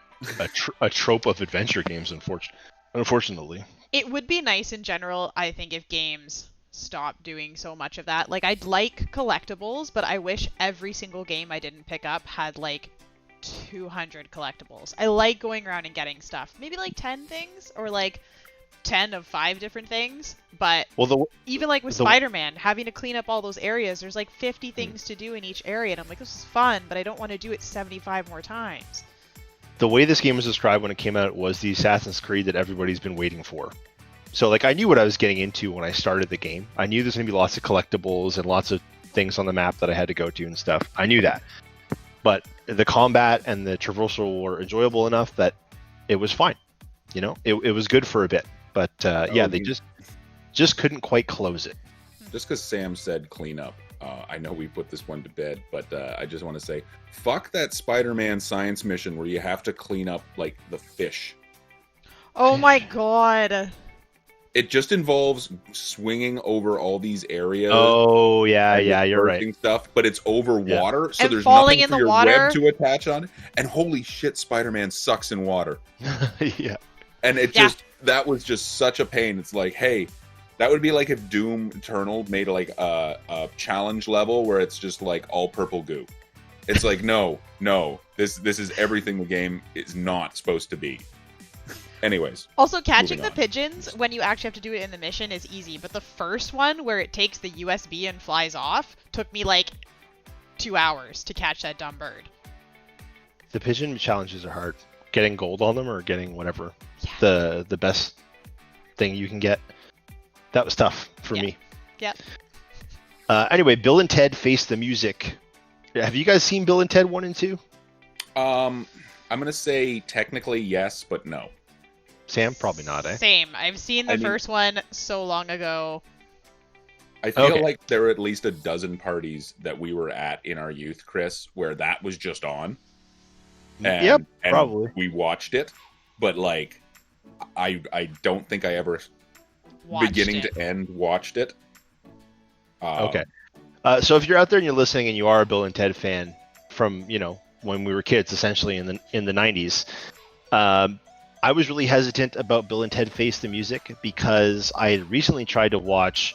trope of adventure games, unfortunately. It would be nice in general, I think, if games stopped doing so much of that. Like, I'd like collectibles, but I wish every single game I didn't pick up had like 200 collectibles. I like going around and getting stuff. Maybe like 10 things, or like 10 of 5 different things. But even like with Spider-Man, having to clean up all those areas, there's like 50 things to do in each area, and I'm like, this is fun, but I don't want to do it 75 more times. The way this game was described when it came out was the Assassin's Creed that everybody's been waiting for. So, like, I knew what I was getting into when I started the game. I knew there's going to be lots of collectibles and lots of things on the map that I had to go to and stuff. I knew that. But the combat and the traversal were enjoyable enough that it was fine. You know, it was good for a bit. But, yeah, they just couldn't quite close it. Just because Sam said clean up, I know we put this one to bed, but I just want to say, fuck that Spider-Man science mission where you have to clean up, like, the fish. Oh my god. It just involves swinging over all these areas. Oh, yeah, you're right. Stuff, but it's over water, so and there's falling nothing in for the your water web to attach on it. And holy shit, Spider-Man sucks in water. Yeah. And that was just such a pain. It's like, hey, that would be like if Doom Eternal made like a challenge level where it's just like all purple goo. It's like, no, this is everything the game is not supposed to be. Anyways. Also, catching Moving the on. pigeons when you actually have to do it in the mission is easy, but the first one where it takes the USB and flies off took me like 2 hours to catch that dumb bird. The pigeon challenges are hard. Getting gold on them or getting whatever Yeah. the best thing you can get. That was tough for Yeah. me. Yep. Anyway, Bill and Ted Face the Music. Have you guys seen Bill and Ted 1 and 2? I'm gonna say technically yes, but no. Sam, probably not, eh? Same. I've seen the I mean- first one so long ago. I feel Okay. like there were at least a dozen parties that we were at in our youth, Chris, where that was just on. And, Yep, and probably. we watched it, but like, I don't think I ever Watched beginning it. to end watched it. Okay. So if you're out there and you're listening and you are a Bill and Ted fan from, when we were kids, essentially in the 90s, I was really hesitant about Bill and Ted Face the Music because I had recently tried to watch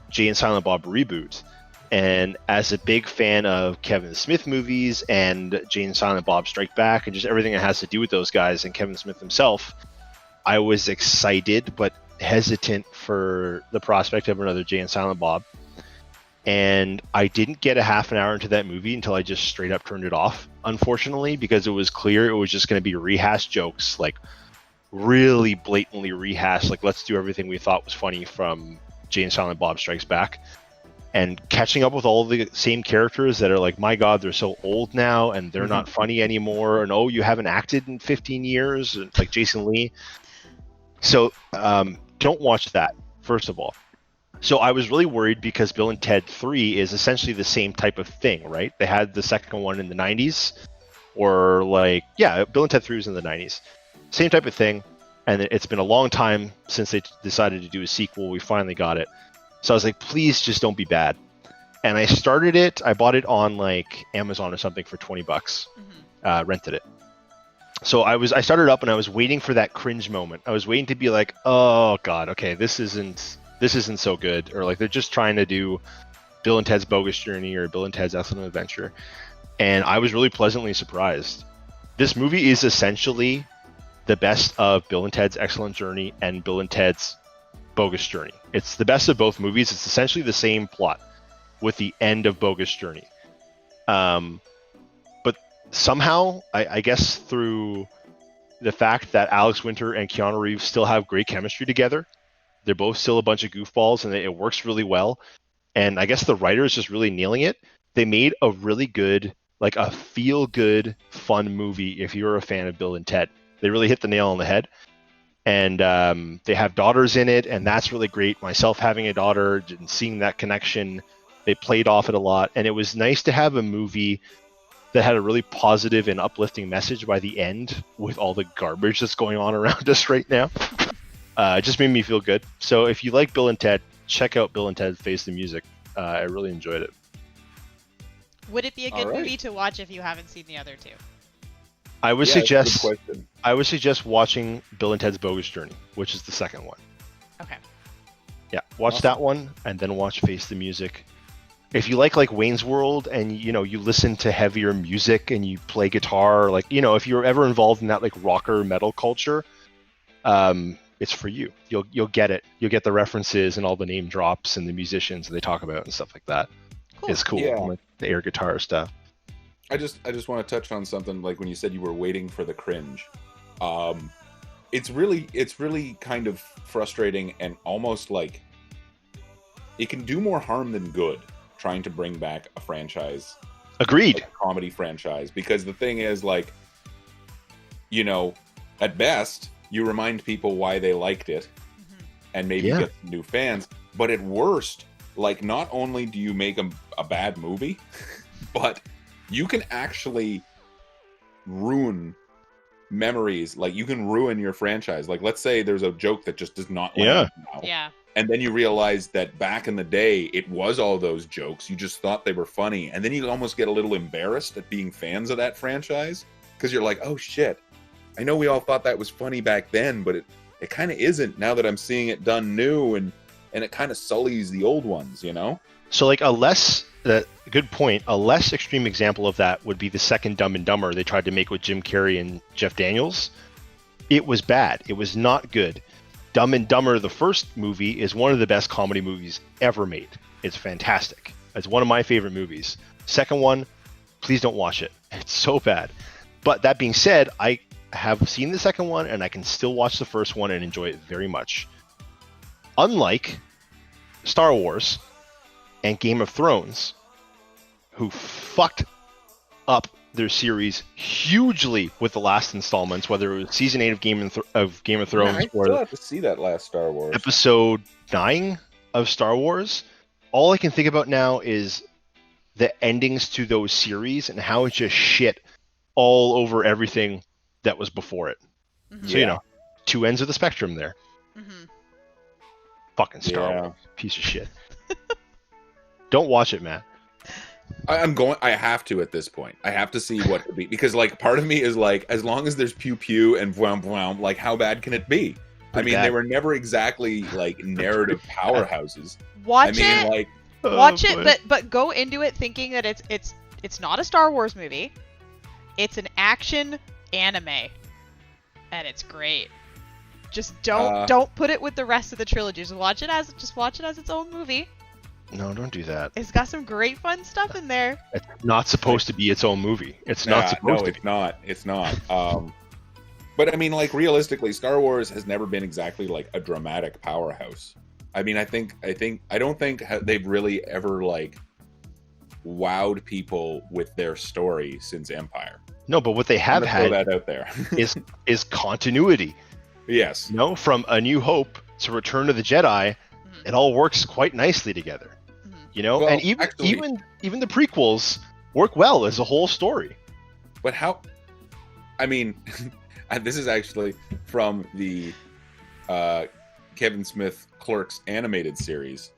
Jay and Silent Bob Reboot. And as a big fan of Kevin Smith movies and Jay and Silent Bob Strike Back and just everything that has to do with those guys and Kevin Smith himself, I was excited but hesitant for the prospect of another Jay and Silent Bob. And I didn't get a half an hour into that movie until I just straight up turned it off, unfortunately, because it was clear it was just going to be rehashed jokes, like really blatantly rehashed, like let's do everything we thought was funny from Jay and Silent Bob Strikes Back. And catching up with all the same characters that are like, my God, they're so old now and they're not funny anymore. And oh, you haven't acted in 15 years, like Jason Lee. So don't watch that, first of all. So I was really worried because Bill and Ted 3 is essentially the same type of thing, right? They had the second one in the 90s, or Bill and Ted 3 was in the 90s. Same type of thing. And it's been a long time since they decided to do a sequel. We finally got it. So I was like, please just don't be bad. And I started it. I bought it on like Amazon or something for $20. Rented it. So I started up and I was waiting for that cringe moment. I was waiting to be like, oh God, okay, this isn't so good. Or like they're just trying to do Bill and Ted's Bogus Journey or Bill and Ted's Excellent Adventure. And I was really pleasantly surprised. This movie is essentially the best of Bill and Ted's Excellent Journey and Bill and Ted's Bogus Journey. It's the best of both movies. It's essentially the same plot with the end of Bogus Journey. But somehow, I guess through the fact that Alex Winter and Keanu Reeves still have great chemistry together, they're both still a bunch of goofballs and it works really well. And I guess the writer is just really nailing it. They made a really good, like a feel-good, fun movie if you're a fan of Bill and Ted. They really hit the nail on the head. And they have daughters in it, and that's really great. Myself having a daughter and seeing that connection, they played off it a lot. And it was nice to have a movie that had a really positive and uplifting message by the end with all the garbage that's going on around us right now. It just made me feel good. So if you like Bill and Ted, check out Bill and Ted Face the Music. I really enjoyed it. Would it be a good All right. movie to watch if you haven't seen the other two? I would that's a good suggest question. watching Bill and Ted's Bogus Journey, which is the second one. Okay. Yeah, watch Awesome. that one and then watch Face the Music. If you like Wayne's World and you listen to heavier music and you play guitar, if you're ever involved in that rocker metal culture, it's for you. You'll get it. You'll get the references and all the name drops and the musicians that they talk about and stuff like that. Cool. It's cool. Yeah. Like the air guitar stuff. I just want to touch on something like when you said you were waiting for the cringe. It's really kind of frustrating and almost like it can do more harm than good trying to bring back a franchise, Agreed. like a comedy franchise, because the thing is at best you remind people why they liked it and maybe Yeah. get some new fans, but at worst, not only do you make a bad movie, but you can actually ruin memories. You can ruin your franchise. Let's say there's a joke that just does not land now. Yeah. And then you realize that back in the day, it was all those jokes. You just thought they were funny. And then you almost get a little embarrassed at being fans of that franchise. Because you're like, oh shit, I know we all thought that was funny back then, but it kind of isn't now that I'm seeing it done new. And it kind of sullies the old ones, So good point. A less extreme example of that would be the second Dumb and Dumber they tried to make with Jim Carrey and Jeff Daniels. It was bad. It was not good. Dumb and Dumber, the first movie, is one of the best comedy movies ever made. It's fantastic. It's one of my favorite movies. Second one, please don't watch it. It's so bad. But that being said, I have seen the second one and I can still watch the first one and enjoy it very much. Unlike Star Wars and Game of Thrones, who fucked up their series hugely with the last installments, whether it was season 8 of Game of Thrones I still have to see that last Star Wars. episode 9 of Star Wars. All I can think about now is the endings to those series and how it's just shit all over everything that was before it. Mm-hmm. So, you know, two ends of the spectrum there. Mm-hmm. Fucking Star Wars. Piece of shit. Don't watch it, man. I have to at this point. I have to see what it be. Because, like, part of me is like, as long as there's pew-pew and bwam-bwam, like, how bad can it be? Pretty I mean, bad. they were never exactly, like, narrative powerhouses. Watch I mean, it. like... Watch boy. it, but go into it thinking that it's not a Star Wars movie. It's an action anime, and it's great. Just don't put it with the rest of the trilogy. Just watch it as its own movie. No, don't do that. It's got some great fun stuff in there. It's not supposed to be its own movie. It's not supposed to be. It's not. But I mean, like, realistically, Star Wars has never been exactly like a dramatic powerhouse. I mean, I don't think they've really ever like wowed people with their story since Empire. No, but what they have had throw that out there is continuity. Yes. You know, from A New Hope to Return of the Jedi, it all works quite nicely together. You know, Well, and even the prequels work well as a whole story. But how? I mean, this is actually from the Kevin Smith Clerks animated series,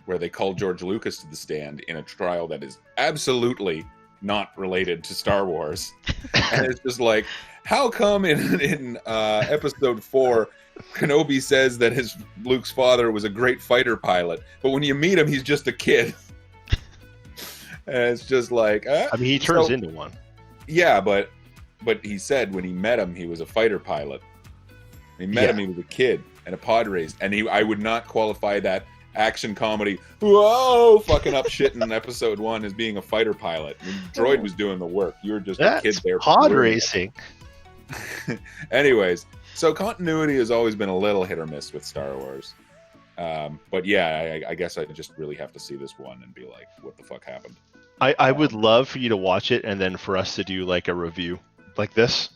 where they called George Lucas to the stand in a trial that is absolutely not related to Star Wars. And it's just like, how come in episode 4, Kenobi says that Luke's father was a great fighter pilot, but when you meet him, he's just a kid. And it's just like, I mean, he turns into one. Yeah, but he said when he met him, he was a fighter pilot. When he met him, he was a kid and a pod race, and I would not qualify that action comedy, whoa, fucking up shit in episode 1 as being a fighter pilot. I mean, Droid was doing the work. You were just a kid there. Pod racing. Anyways, so continuity has always been a little hit or miss with Star Wars. But yeah, I guess I just really have to see this one and be like, what the fuck happened? I would love for you to watch it and then for us to do like a review like this.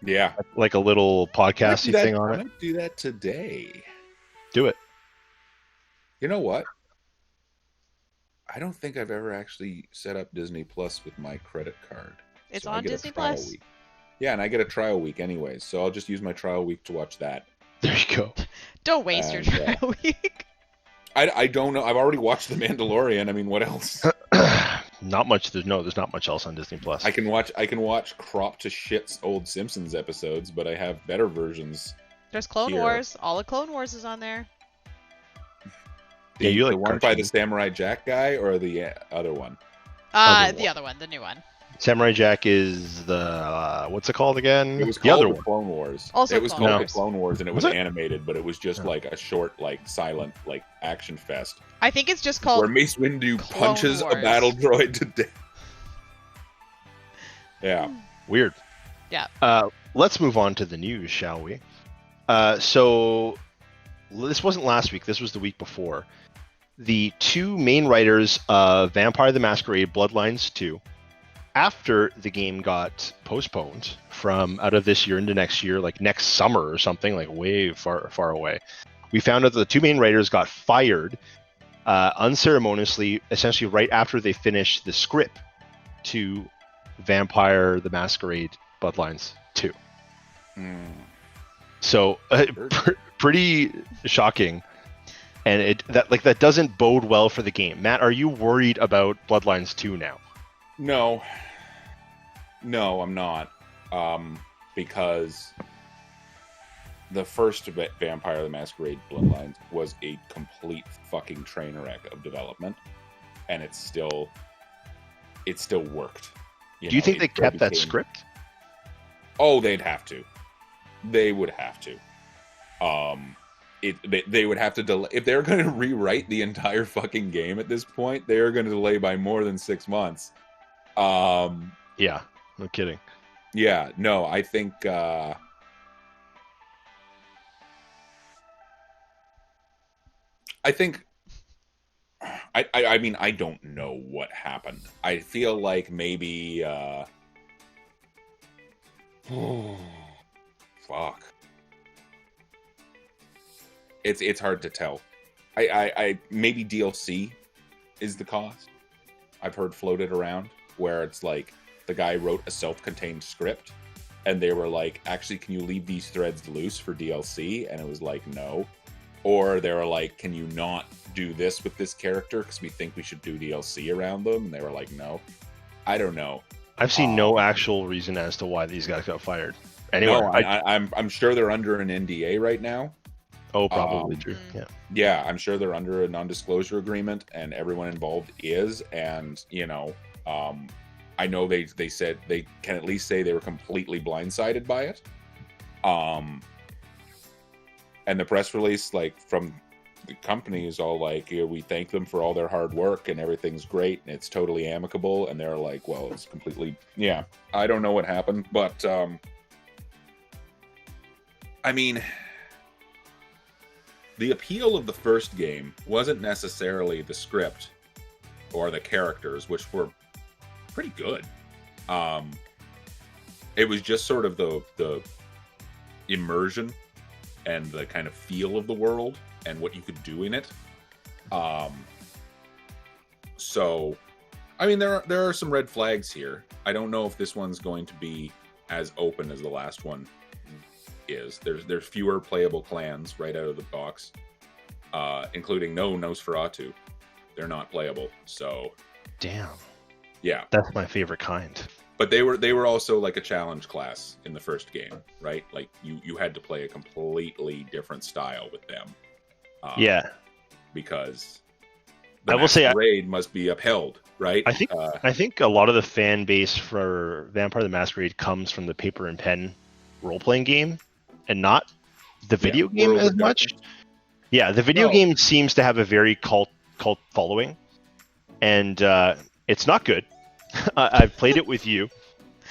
Yeah. Like a little podcasty thing on it. I might do that today. Do it. You know what? I don't think I've ever actually set up Disney Plus with my credit card. It's So on I get a Disney trial Plus. week. Yeah, and I get a trial week anyways, so I'll just use my trial week to watch that. There you go. Don't waste your And, trial week. I don't know. I've already watched The Mandalorian. I mean, what else? Not much. There's not much else on Disney Plus. I can watch crop to shit's old Simpsons episodes, but I have better versions. There's Clone Here. Wars. All of Clone Wars is on there. Yeah, you like the one by the cartoons. Samurai Jack guy or the other one? Other The one. other one, the new one. Samurai Jack is the what's it called again? It was the called other the one. Clone Wars. Also it was Clone called Wars. the Clone Wars, and it was Was it? animated, but it was just Oh. like a short, like silent, like action fest I think it's just called. where Mace Windu Clone punches a Wars. battle droid to death. Yeah. Weird. Yeah. Let's move on to the news, shall we? So this wasn't last week. This was the week before. The two main writers of Vampire the Masquerade Bloodlines 2, after the game got postponed from out of this year into next year, like next summer or something, like way far away, we found out that the two main writers got fired unceremoniously, essentially right after they finished the script to Vampire the Masquerade Bloodlines 2. So pretty shocking, and that doesn't bode well for the game. Matt, are you worried about Bloodlines 2 now? No, I'm not. Because the first Vampire the Masquerade Bloodlines was a complete fucking train wreck of development, and it still worked. Do you think they kept that script? Oh, they'd have to. They would have to. They would have to delay if they're going to rewrite the entire fucking game at this point. They are going to delay by more than 6 months. Yeah, no kidding. Yeah, no, I think. I mean, I don't know what happened. I feel like maybe. Fuck. It's hard to tell. I maybe DLC is the cost. I've heard floated around where it's like the guy wrote a self-contained script and they were like, actually, can you leave these threads loose for DLC? And it was like, no. Or they were like, can you not do this with this character because we think we should do DLC around them? And they were like, no. I don't know. I've seen no actual reason as to why these guys got fired. Anyway, no, I'm sure they're under an NDA right now. Oh, probably true. Yeah. Yeah, I'm sure they're under a non-disclosure agreement, and everyone involved is. And I know they said they can at least say they were completely blindsided by it. And the press release, like from the company, is all like, yeah, we thank them for all their hard work and everything's great and it's totally amicable. And they're like, well, it's completely, yeah. I don't know what happened, but I mean, the appeal of the first game wasn't necessarily the script or the characters, which were pretty good. It was just sort of the immersion and the kind of feel of the world and what you could do in it. So, I mean, there are some red flags here. I don't know if this one's going to be as open as the last one is. There's fewer playable clans right out of the box, including no Nosferatu. They're not playable. So, damn. Yeah, that's my favorite kind. But they were also like a challenge class in the first game, right? Like you had to play a completely different style with them. Yeah, because the I will say Masquerade must be upheld, right? I think a lot of the fan base for Vampire the Masquerade comes from the paper and pen role playing game, and not the video game as much. Yeah, the video game seems to have a very cult following, and it's not good. I've played it with you.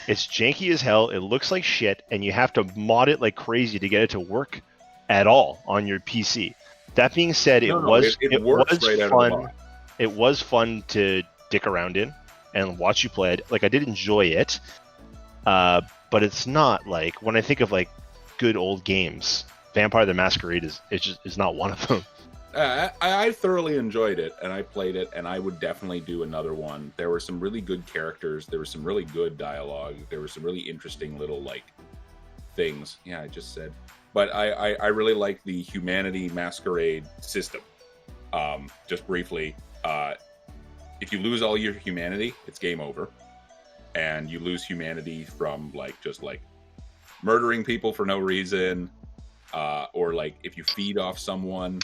It's janky as hell. It looks like shit, and you have to mod it like crazy to get it to work at all on your PC. That being said, it was fun. It was fun to dick around in and watch you play it. Like, I did enjoy it, but it's not like, when I think of like good old games, Vampire the Masquerade is not one of them. I thoroughly enjoyed it, and I played it, and I would definitely do another one. There were some really good characters. There was some really good dialogue. There were some really interesting little, like, things. Yeah, I just said. But I really like the Humanity Masquerade system. Just briefly, if you lose all your humanity, it's game over. And you lose humanity from, like, just, like, murdering people for no reason, or like if you feed off someone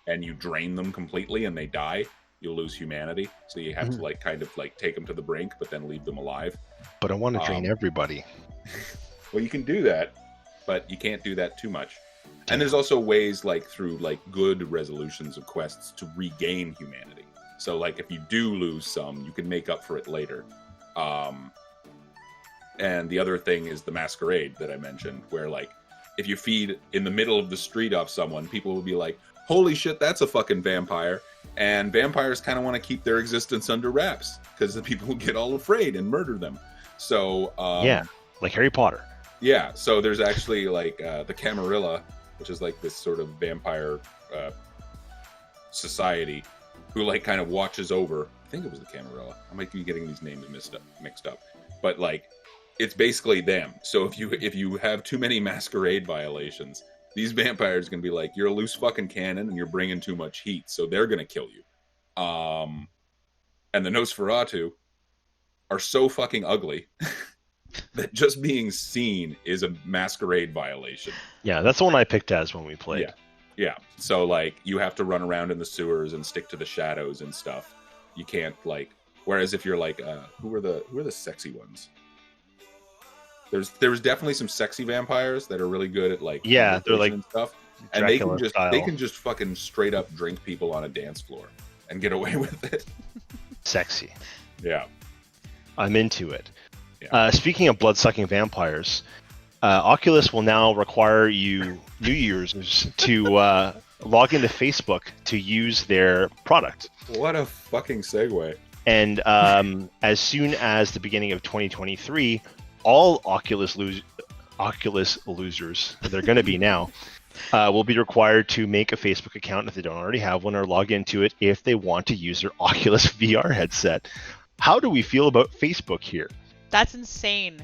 and you drain them completely and they die, you'll lose humanity. So you have to like kind of like take them to the brink, but then leave them alive. But I want to drain everybody. Well, you can do that, but you can't do that too much. And there's also ways like through like good resolutions of quests to regain humanity. So like if you do lose some, you can make up for it later. And the other thing is the Masquerade that I mentioned, where like if you feed in the middle of the street off someone, people will be like, holy shit, that's a fucking vampire. And vampires kind of want to keep their existence under wraps because the people will get all afraid and murder them. So yeah, like Harry Potter. Yeah, so there's actually like the Camarilla, which is like this sort of vampire society who like kind of watches over. I think it was the Camarilla. I might be getting these names mixed up. But like, it's basically them. So if you have too many Masquerade violations, these vampires are going to be like, you're a loose fucking cannon and you're bringing too much heat. So they're going to kill you. And the Nosferatu are so fucking ugly that just being seen is a Masquerade violation. Yeah, that's the one I picked as when we played. Yeah. So like, you have to run around in the sewers and stick to the shadows and stuff. You can't like, whereas if you're like, who are the sexy ones? There's definitely some sexy vampires that are really good at like Yeah, they're like and stuff, and they Dracula can style. just fucking straight up drink people on a dance floor and get away with it. Sexy. Yeah, I'm into it. Yeah. Speaking of blood-sucking vampires, Oculus will now require you new users to log into Facebook to use their product. What a fucking segue. And as soon as the beginning of 2023, all Oculus losers, they're going to be now, will be required to make a Facebook account if they don't already have one, or log into it if they want to use their Oculus VR headset. How do we feel about Facebook here? That's insane.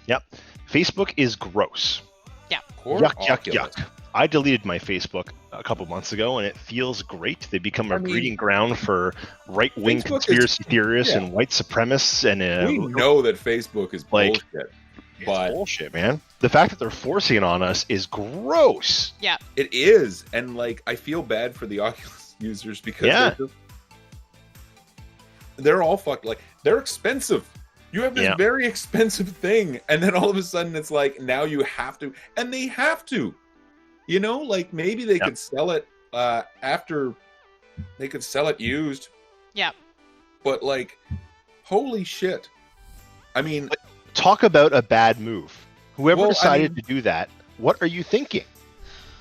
Yep. Facebook is gross. Poor Yuck, Oculus. yuck. I deleted my Facebook a couple months ago, and it feels great. They become a breeding ground for right-wing Facebook conspiracy theorists yeah. and white supremacists. And We know that Facebook is like, bullshit, it's but bullshit, man. The fact that they're forcing it on us is gross. Yeah. it is, and like I feel bad for the Oculus users because Yeah. they're all fucked. Like they're expensive. You have this Yeah. very expensive thing, and then all of a sudden it's like now you have to, and they have to. You know, like maybe they Yep. could sell it after they could sell it used, Yeah. but like, holy shit! I mean, Talk about a bad move. Whoever Well, I decided mean- to do that, what are you thinking?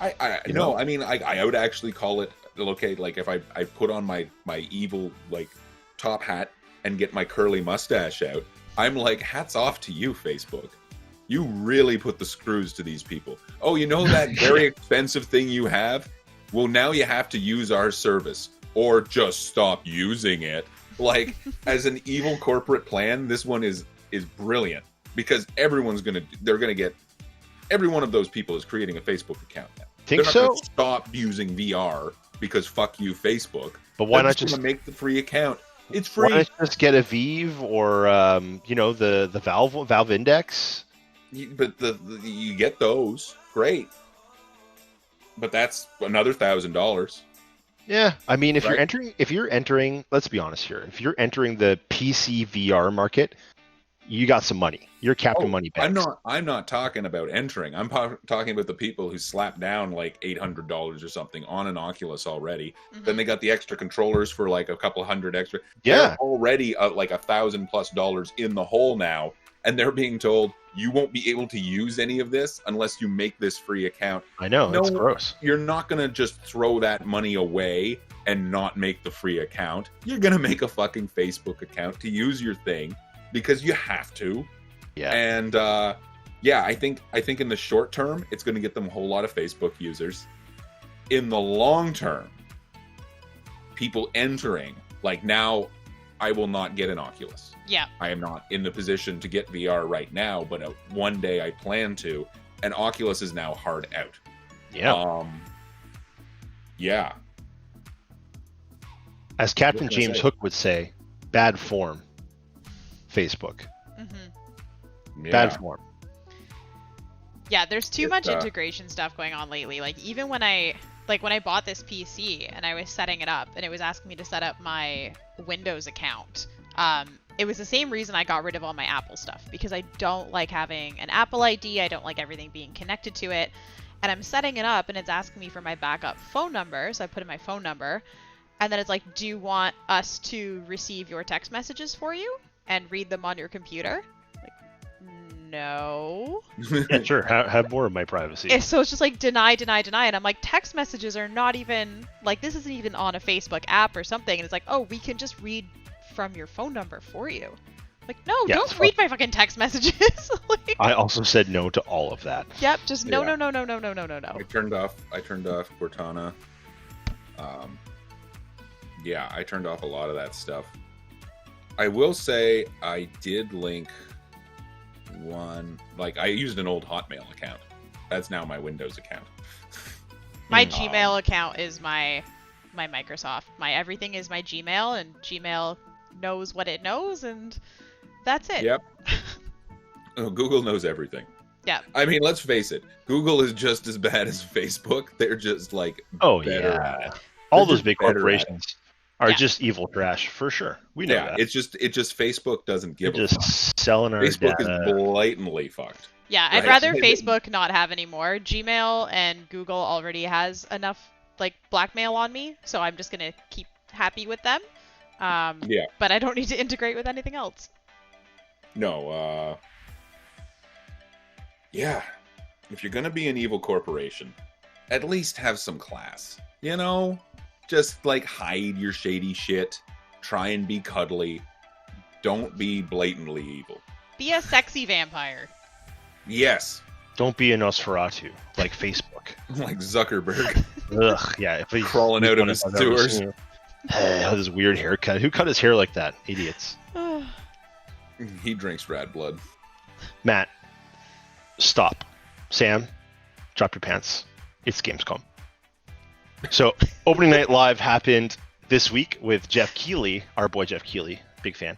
I You no, know? I mean, I would actually call it okay. Like if I put on my evil like top hat and get my curly mustache out, I'm like, hats off to you, Facebook. You really put the screws to these people. Oh, you know that very expensive thing you have? Well, now you have to use our service or just stop using it. Like, as an evil corporate plan, this one is brilliant because every one of those people is creating a Facebook account now. Think They're not so? gonna stop using VR because fuck you, Facebook. But why They're not just gonna make the free account? It's why free. not just get a Vive or the Valve Index? But you get those, great. But that's another $1,000. Yeah, I mean, if Right. you're entering, let's be honest here. If you're entering the PC VR market, you got some money. You're Captain Moneybags. I'm not talking about entering. I'm talking about the people who slap down like $800 or something on an Oculus already. Mhm. Then they got the extra controllers for like a couple hundred extra. Yeah. They're already like $1,000+ in the hole now, and they're being told you won't be able to use any of this unless you make this free account. I know, it's No. gross. You're not gonna just throw that money away and not make the free account. You're gonna make a fucking Facebook account to use your thing because you have to. Yeah. And yeah, I think in the short term, it's going to get them a whole lot of Facebook users. In the long term, people entering, like now, I will not get an Oculus. Yeah. I am not in the position to get VR right now, but one day I plan to. And Oculus is now hard out. Yeah. Yeah. As Captain What can I James say? Hook would say, bad form. Facebook. Mm-hmm. Bad form. Yeah, there's too It's, much integration stuff going on lately. Like even when I bought this PC and I was setting it up and it was asking me to set up my Windows account. It was the same reason I got rid of all my Apple stuff because I don't like having an Apple ID. I don't like everything being connected to it. And I'm setting it up and it's asking me for my backup phone number. So I put in my phone number and then it's like, do you want us to receive your text messages for you and read them on your computer? Like, no. Yeah, sure. Have more of my privacy. So it's just like deny, deny, deny. And I'm like, text messages are not even, like, this isn't even on a Facebook app or something. And it's like, oh, we can just read from your phone number for you. Like, no, Yeah, don't read my fucking text messages. Like, I also said no to all of that. yep, just no, Yeah. no, no, no, no, no, no, no. I turned off Cortana. Yeah, I turned off a lot of that stuff. I will say I did link one, like I used an old Hotmail account. That's now my Windows account. My Mm. Gmail account is my Microsoft. My everything is my Gmail, and Gmail knows what it knows, and that's it. Yep. Oh, Google knows everything. Yeah. I mean, let's face it. Google is just as bad as Facebook. They're just like Oh better yeah. at it. All They're those just big better at it. corporations. are Yeah. just evil trash for sure. We know Yeah, that. it's just Facebook doesn't give They're a fuck. just selling our Facebook is data. blatantly fucked. Yeah, I'd Right. rather Facebook not have anymore. Gmail and Google already has enough like blackmail on me, so I'm just gonna keep happy with them. Yeah. But I don't need to integrate with anything else. No, yeah. If you're gonna be an evil corporation, at least have some class. You know? Just like hide your shady shit. Try and be cuddly. Don't be blatantly evil. Be a sexy vampire. Yes. Don't be a Nosferatu like Facebook. Like Zuckerberg. Ugh, yeah. If he's Crawling out of his I've ever sewers. seen it. Hey, this weird haircut. Who cut his hair like that? Idiots. He drinks rat blood. Matt, stop. Sam, drop your pants. It's Gamescom. So, opening night live happened this week with Jeff Keighley, our boy Jeff Keighley, big fan.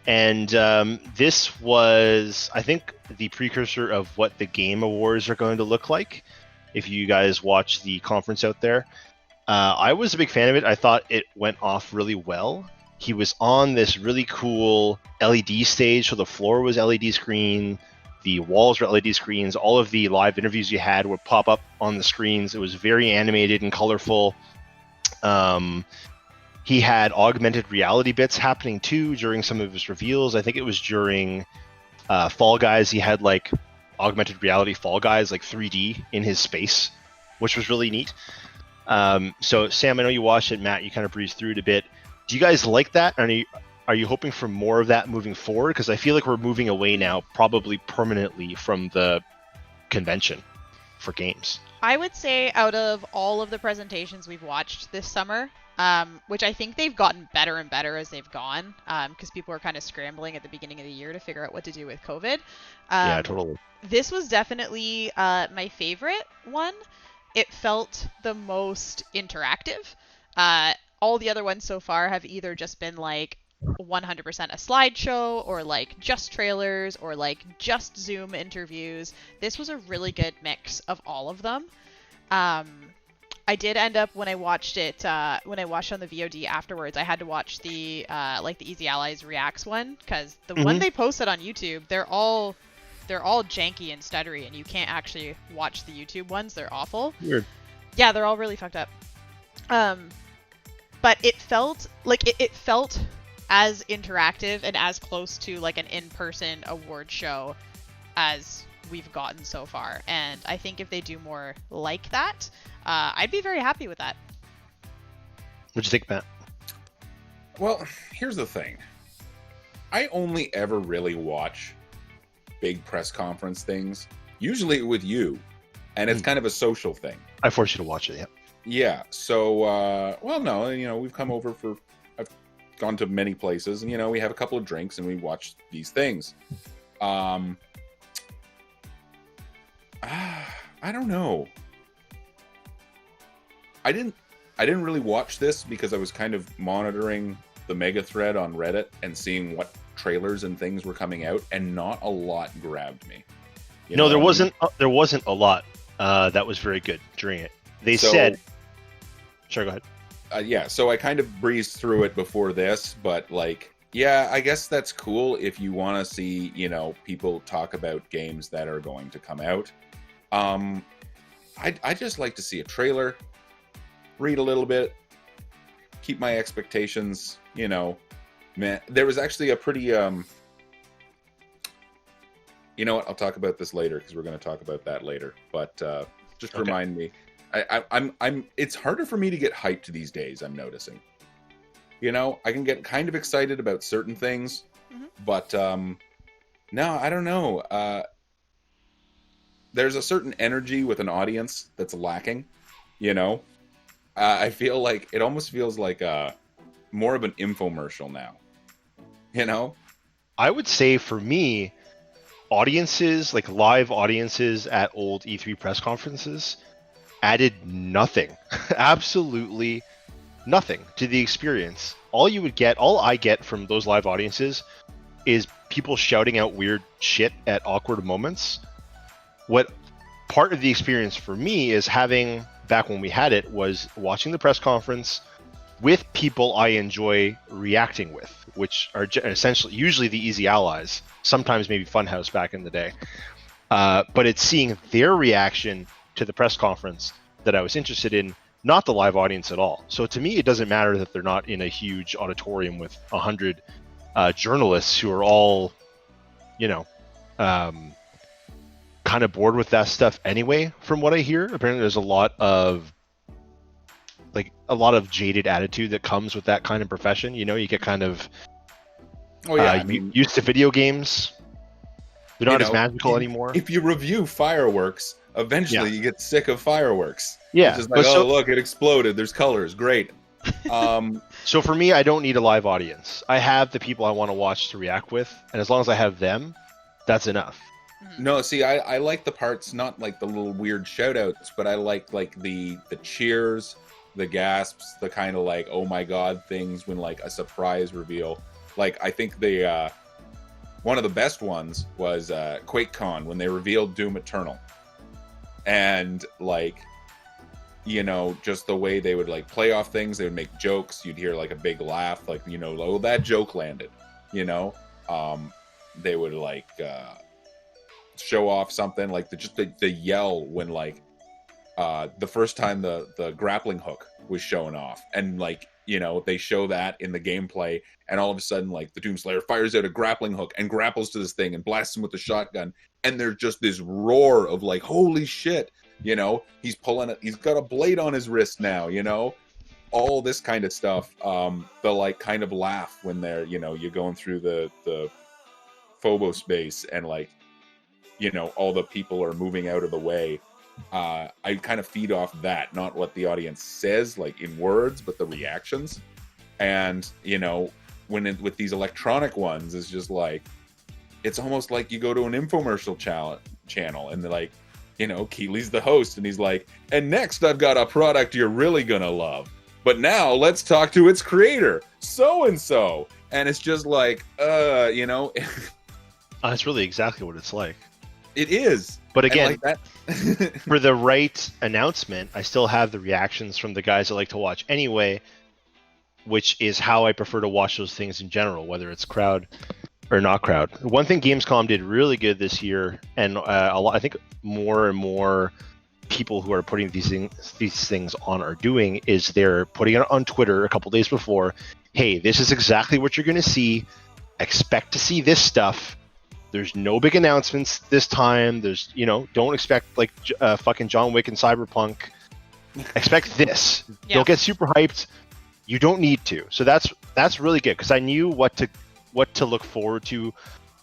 And this was, I think, the precursor of what the Game Awards are going to look like. If you guys watch the conference out there, I was a big fan of it. I thought it went off really well. He was on this really cool LED stage, so the floor was LED screen, the walls were LED screens. All of the live interviews you had would pop up on the screens. It was very animated and colorful. He had augmented reality bits happening too during some of his reveals. I think it was during Fall Guys. He had like augmented reality Fall Guys, like 3D in his space, which was really neat. So Sam, I know you watched it. Matt, you kind of breezed through it a bit. Do you guys like that? Are you hoping for more of that moving forward? Because I feel like we're moving away now, probably permanently, from the convention for games. I would say out of all of the presentations we've watched this summer, which I think they've gotten better and better as they've gone, because people were kind of scrambling at the beginning of the year to figure out what to do with COVID. Yeah, totally. This was definitely my favorite one. It felt the most interactive. All the other ones so far have either just been like 100% a slideshow or like just trailers or like just Zoom interviews. This was a really good mix of all of them. I did end up when I watched it when I watched on the VOD afterwards, I had to watch the like the Easy Allies Reacts one because the one they posted on YouTube, they're all janky and stuttery and you can't actually watch the YouTube ones. They're awful. Weird. Yeah, they're all really fucked up. But it felt like it felt as interactive and as close to like an in-person award show as we've gotten so far. And I think if they do more like that, I'd be very happy with that. What'd you think, Matt? Well, here's the thing. I only ever really watch big press conference things, usually with you, and it's kind of a social thing. I forced you to watch it, yeah. Yeah, so, well, no, you know, we've come over I've gone to many places, and, you know, we have a couple of drinks, and we watch these things. I don't know. I didn't really watch this because I was kind of monitoring the mega thread on Reddit and seeing what trailers and things were coming out, and not a lot grabbed me. You know No, there what I mean? wasn't a lot that was very good during it. They said... Sure, go ahead. Yeah, so I kind of breezed through it before this, but like, yeah, I guess that's cool if you want to see, you know, people talk about games that are going to come out. I just like to see a trailer, read a little bit, keep my expectations, you know. Man, there was actually a pretty, you know what, I'll talk about this later because we're going to talk about that later, but just remind me. I'm it's harder for me to get hyped these days, I'm noticing. You know, I can get kind of excited about certain things, but no, I don't know. There's a certain energy with an audience that's lacking, you know? I feel like it almost feels like more of an infomercial now. You know? I would say for me, audiences, like live audiences at old E3 press conferences, added nothing, absolutely nothing to the experience. All I get from those live audiences is people shouting out weird shit at awkward moments. What part of the experience for me is having, back when we had it, was watching the press conference, with people I enjoy reacting with, which are essentially usually the easy allies, sometimes maybe Funhouse back in the day. But it's seeing their reaction to the press conference that I was interested in, not the live audience at all. So to me, it doesn't matter that they're not in a huge auditorium with 100 journalists who are all, kind of bored with that stuff anyway, from what I hear. Apparently there's a lot of jaded attitude that comes with that kind of profession. You get kind of used to video games. They're not as magical anymore. If you review fireworks, eventually you get sick of fireworks. Yeah. It's just like, look, it exploded. There's colors. Great. So for me, I don't need a live audience. I have the people I want to watch to react with, and as long as I have them, that's enough. No, see, I like the parts, not like the little weird shout-outs, but I like the cheers, the gasps, the kind of like, oh my god things when like a surprise reveal. Like, I think one of the best ones was QuakeCon, when they revealed Doom Eternal. And like, just the way they would like play off things, they would make jokes, you'd hear like a big laugh, like, oh, that joke landed, they would like show off something, like the yell when like the first time the grappling hook was shown off, and like, they show that in the gameplay, and all of a sudden like the Doomslayer fires out a grappling hook and grapples to this thing and blasts him with the shotgun, and there's just this roar of like, holy shit, he's pulling it, he's got a blade on his wrist now, all this kind of stuff. The like kind of laugh when they're, you're going through the Phobos base, and like, all the people are moving out of the way. I kind of feed off that, not what the audience says, like in words, but the reactions. And, with these electronic ones, it's just like, it's almost like you go to an infomercial channel and they're like, Keely's the host, and he's like, and next I've got a product you're really gonna love. But now let's talk to its creator, so-and-so. And it's just like, That's really exactly what it's like. It is. But again, like for the right announcement, I still have the reactions from the guys I like to watch anyway, which is how I prefer to watch those things in general, whether it's crowd or not crowd. One thing Gamescom did really good this year, and I think more and more people who are putting these things on are doing, is they're putting it on Twitter a couple days before. Hey, this is exactly what you're going to see. Expect to see this stuff. There's no big announcements this time. There's, don't expect like fucking John Wick and Cyberpunk. Expect this. Yeah. Don't get super hyped. You don't need to. So that's really good, because I knew what to look forward to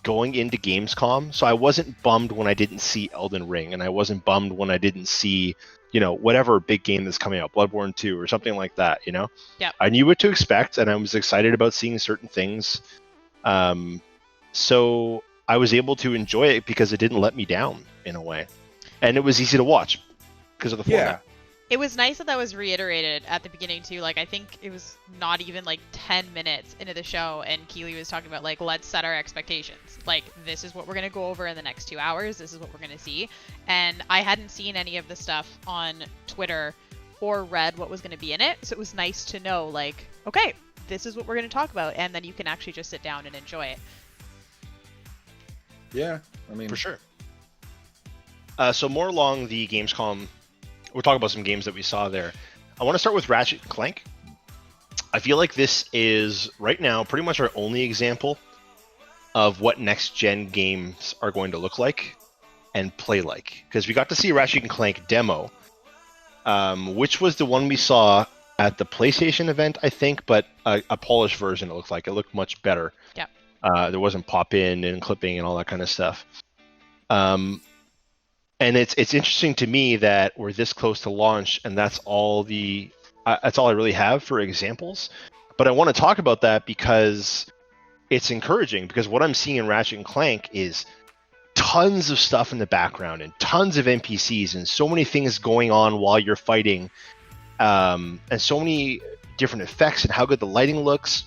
going into Gamescom. So I wasn't bummed when I didn't see Elden Ring, and I wasn't bummed when I didn't see, whatever big game that's coming out, Bloodborne 2 or something like that. Yeah. I knew what to expect, and I was excited about seeing certain things. So I was able to enjoy it because it didn't let me down in a way, and it was easy to watch because of the format. It was nice that was reiterated at the beginning too. Like, I think it was not even like 10 minutes into the show, and Keely was talking about like, let's set our expectations. Like, this is what we're gonna go over in the next 2 hours. This is what we're gonna see. And I hadn't seen any of the stuff on Twitter or read what was gonna be in it, so it was nice to know like, okay, this is what we're gonna talk about, and then you can actually just sit down and enjoy it. Yeah, I mean, for sure. So more along the Gamescom, we'll talk about some games that we saw there. I want to start with Ratchet & Clank. I feel like this is, right now, pretty much our only example of what next-gen games are going to look like and play like. Because we got to see a Ratchet & Clank demo, which was the one we saw at the PlayStation event, I think, but a polished version, it looked like. It looked much better. Yeah. There wasn't pop-in and clipping and all that kind of stuff. And it's interesting to me that we're this close to launch, and that's all I really have for examples. But I want to talk about that because it's encouraging, because what I'm seeing in Ratchet & Clank is tons of stuff in the background and tons of NPCs and so many things going on while you're fighting, and so many different effects and how good the lighting looks.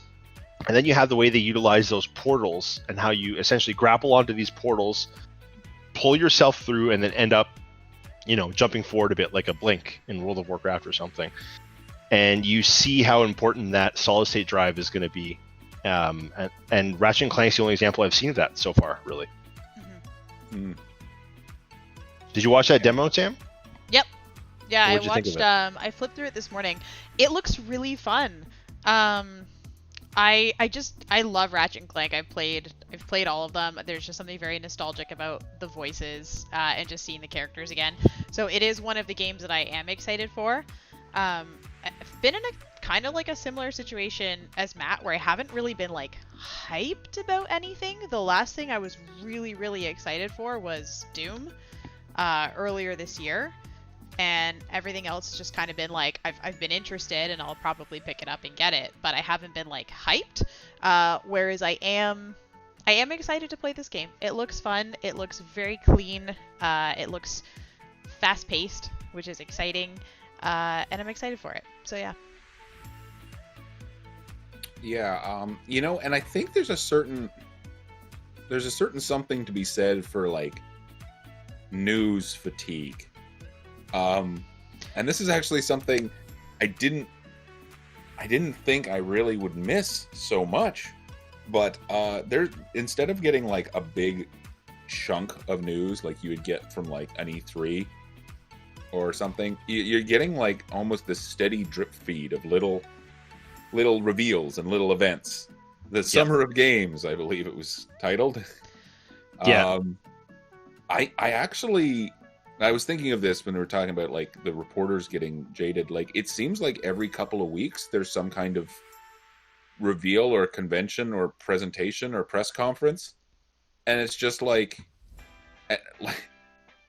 And then you have the way they utilize those portals and how you essentially grapple onto these portals, pull yourself through, and then end up, jumping forward a bit like a Blink in World of Warcraft or something. and you see how important that solid state drive is going to be. And Ratchet and Clank's the only example I've seen of that so far, really. Mm-hmm. Did you watch that demo, Sam? Yep. Yeah, I What'd you think watched. of I flipped through it this morning. It looks really fun. I love Ratchet and Clank. I've played all of them. There's just something very nostalgic about the voices and just seeing the characters again. So it is one of the games that I am excited for. I've been in a kind of like a similar situation as Matt, where I haven't really been like hyped about anything. The last thing I was really excited for was Doom earlier this year. And everything else has just kind of been like, I've been interested and I'll probably pick it up and get it, but I haven't been like hyped. Whereas I am excited to play this game. It looks fun. It looks very clean. It looks fast paced, which is exciting. And I'm excited for it. So yeah. Yeah. And I think there's a certain something to be said for like news fatigue. And this is actually something I didn't think I really would miss so much, but there, instead of getting like a big chunk of news like you would get from like an E3 or something, you're getting like almost this steady drip feed of little reveals and little events. The Summer of Games, I believe it was titled. Yeah. I was thinking of this when we were talking about like the reporters getting jaded. Like it seems like every couple of weeks there's some kind of reveal or convention or presentation or press conference, and it's just like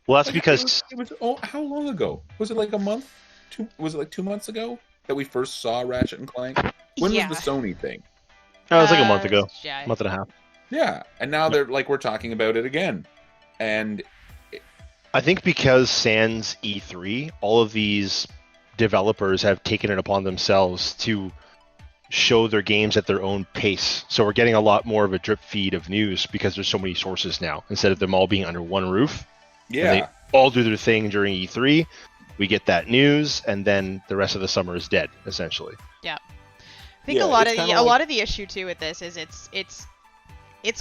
well, that's because it was how long ago was it? Like a month? Was it like 2 months ago that we first saw Ratchet and Clank? When was the Sony thing? Oh, it was like a month ago, yeah. month and a half. Yeah, and now they're like we're talking about it again, and. I think because sans E3, all of these developers have taken it upon themselves to show their games at their own pace. So we're getting a lot more of a drip feed of news because there's so many sources now, instead of them all being under one roof. Yeah. And they all do their thing during E3. We get that news, and then the rest of the summer is dead, essentially. Yeah. I think a lot of the issue too with this is it's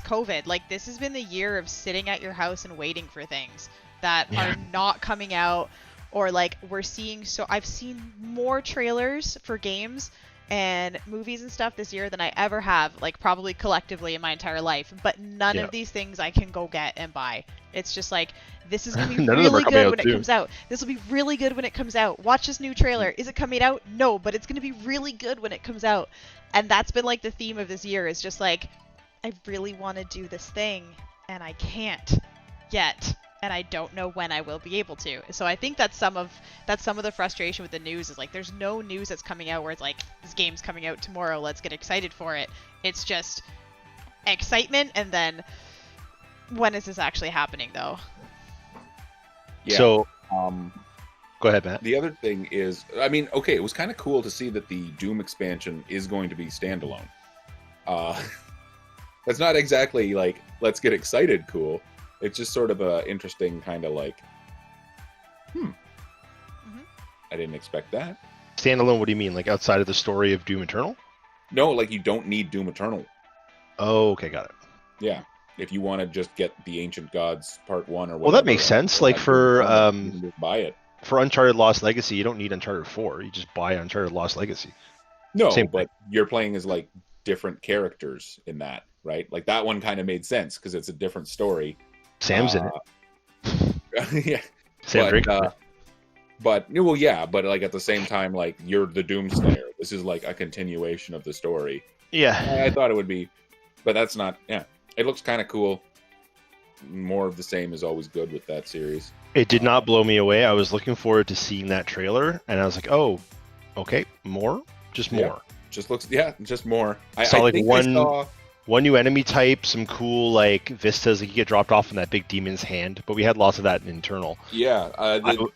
COVID. Like this has been the year of sitting at your house and waiting for things that are not coming out, or like I've seen more trailers for games and movies and stuff this year than I ever have, like probably collectively in my entire life, but none of these things I can go get and buy. It's just like, this is going to be really good when it comes out. This will be really good when it comes out. Watch this new trailer. Is it coming out? No, but it's going to be really good when it comes out. And that's been like the theme of this year, is just like, I really want to do this thing and I can't yet. And I don't know when I will be able to. So I think that's some of the frustration with the news, is like there's no news that's coming out where it's like, this game's coming out tomorrow, let's get excited for it. It's just excitement, and then when is this actually happening though? Yeah. So go ahead, Matt. The other thing is, I mean, okay, it was kind of cool to see that the Doom expansion is going to be standalone. That's not exactly like let's get excited cool. It's just sort of a interesting kind of like, I didn't expect that. Standalone, what do you mean? Like outside of the story of Doom Eternal? No, like you don't need Doom Eternal. Oh, okay, got it. Yeah. If you want to just get the Ancient Gods Part 1 or whatever. Well, that makes sense. Like for just buy it. For Uncharted Lost Legacy, you don't need Uncharted 4. You just buy Uncharted Lost Legacy. No, but you're playing as like different characters in that, right? Like that one kind of made sense because it's a different story. Sam's in it. Yeah. Sam Drake. But well, yeah, but like at the same time, like you're the Doomslayer. This is like a continuation of the story. Yeah. I thought it would be, but that's not. Yeah, it looks kind of cool. More of the same is always good with that series. It did not blow me away. I was looking forward to seeing that trailer, and I was like, oh, okay, more? Just more. Yeah. Just looks, just more. I saw like one new enemy type, some cool like vistas that you get dropped off in that big demon's hand, but we had lots of that in Internal. Yeah,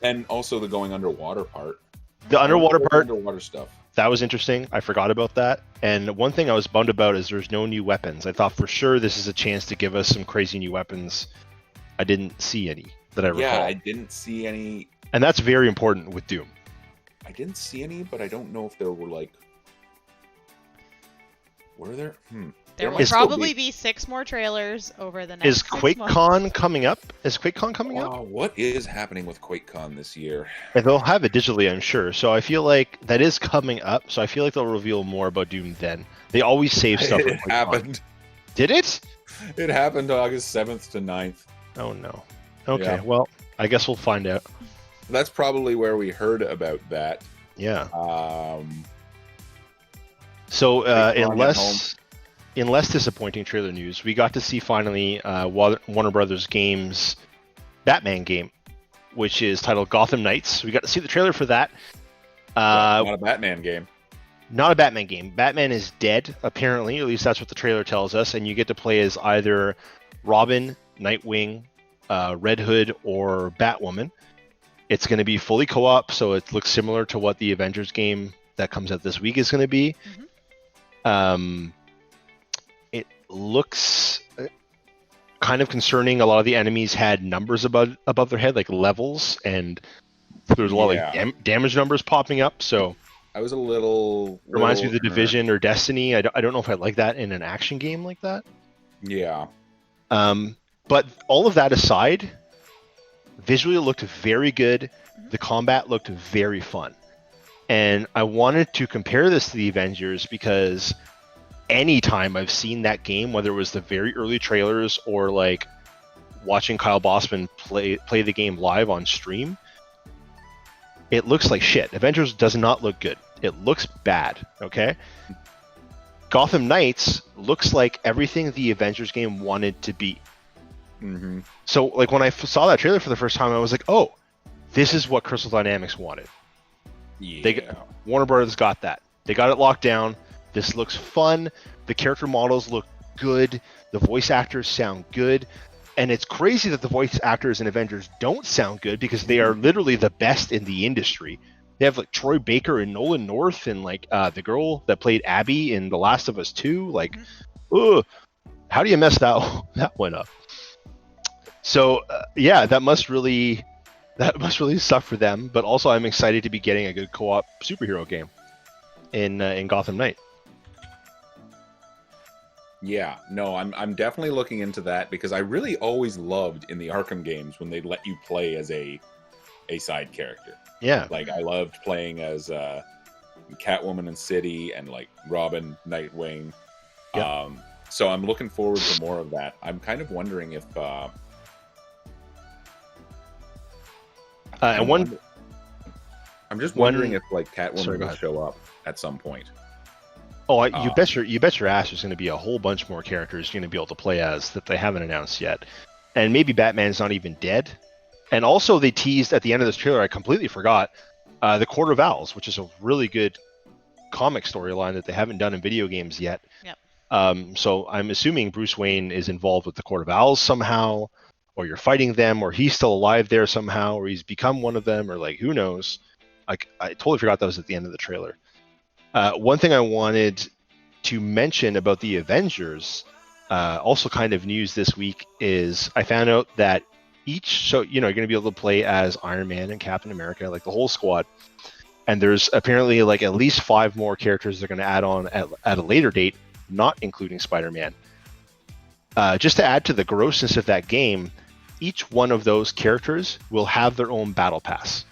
and also the going underwater part. The underwater stuff. That was interesting. I forgot about that. And one thing I was bummed about is there's no new weapons. I thought for sure this is a chance to give us some crazy new weapons. I didn't see any that I recall. Yeah, I didn't see any. And that's very important with Doom. I didn't see any, but I don't know if there were like. Were there? There will Is- probably be 6 more trailers over the next Is 6 months. QuakeCon coming up? Is QuakeCon coming up? What is happening with QuakeCon this year? And they'll have it digitally, I'm sure. So I feel like that is coming up. So I feel like they'll reveal more about Doom then. They always save stuff. It for QuakeCon. happened. Did it? It happened August 7th to 9th. Oh no. Okay, Yeah. well, I guess we'll find out. That's probably where we heard about that. Yeah. Um, So QuakeCon in less disappointing trailer news, we got to see finally Warner Brothers Games Batman game, which is titled Gotham Knights. We got to see the trailer for that. not a Batman game. Not a Batman game. Batman is dead, apparently. At least that's what the trailer tells us. And you get to play as either Robin, Nightwing, Red Hood, or Batwoman. It's going to be fully co-op, so it looks similar to what the Avengers game that comes out this week is going to be. It looks kind of concerning. A lot of the enemies had numbers above their head, like levels, and there's a lot of damage numbers popping up. So I was a little reminds me of the Division or Destiny. I don't know if I like that in an action game like that. Yeah. But all of that aside, visually it looked very good. The combat looked very fun. And I wanted to compare this to the Avengers because anytime I've seen that game, whether it was the very early trailers or like watching Kyle Bossman play the game live on stream, it looks like shit. Avengers does not look good. It looks bad, okay? Gotham Knights looks like everything the Avengers game wanted to be. Mm-hmm. So, like, when I saw that trailer for the first time, I was like, oh, this is what Crystal Dynamics wanted. Yeah. Warner Brothers got that. They got it locked down. This looks fun. The character models look good. The voice actors sound good. And it's crazy that the voice actors in Avengers don't sound good because they are literally the best in the industry. They have like Troy Baker and Nolan North and like the girl that played Abby in The Last of Us 2. Like, ugh, how do you mess that one up? So yeah, that must really suck for them. But also, I'm excited to be getting a good co-op superhero game in Gotham Knight. Yeah, no, I'm definitely looking into that because I really always loved in the Arkham games when they let you play as a side character. Yeah, Like I loved playing as Catwoman and City and like Robin, Nightwing. Yep. So I'm looking forward to more of that. I'm kind of wondering if I'm just wondering if like Catwoman will show up at some point. Oh, you bet your ass there's going to be a whole bunch more characters you're going to be able to play as that they haven't announced yet. And maybe Batman's not even dead. And also they teased at the end of this trailer, I completely forgot, the Court of Owls, which is a really good comic storyline that they haven't done in video games yet. Yep. So I'm assuming Bruce Wayne is involved with the Court of Owls somehow, or you're fighting them, or he's still alive there somehow, or he's become one of them, or like, who knows? I totally forgot that was at the end of the trailer. One thing I wanted to mention about the Avengers, also kind of news this week, is I found out that you're going to be able to play as Iron Man and Captain America, like the whole squad. And there's apparently like at least 5 more characters they're going to add on at a later date, not including Spider-Man. Just to add to the grossness of that game, each one of those characters will have their own battle pass.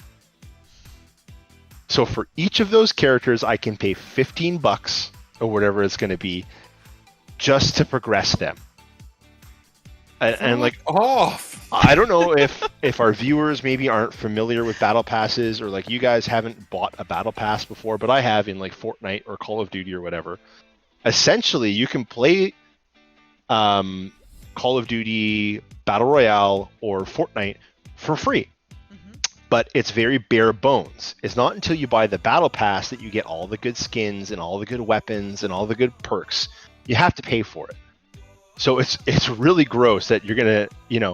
So for each of those characters, I can pay $15 or whatever it's going to be just to progress them. And like, I don't know if our viewers maybe aren't familiar with battle passes, or like you guys haven't bought a battle pass before, but I have in like Fortnite or Call of Duty or whatever. Essentially, you can play Call of Duty Battle Royale or Fortnite for free. But it's very bare bones. It's not until you buy the battle pass that you get all the good skins and all the good weapons and all the good perks. You have to pay for it. So it's really gross that you're gonna,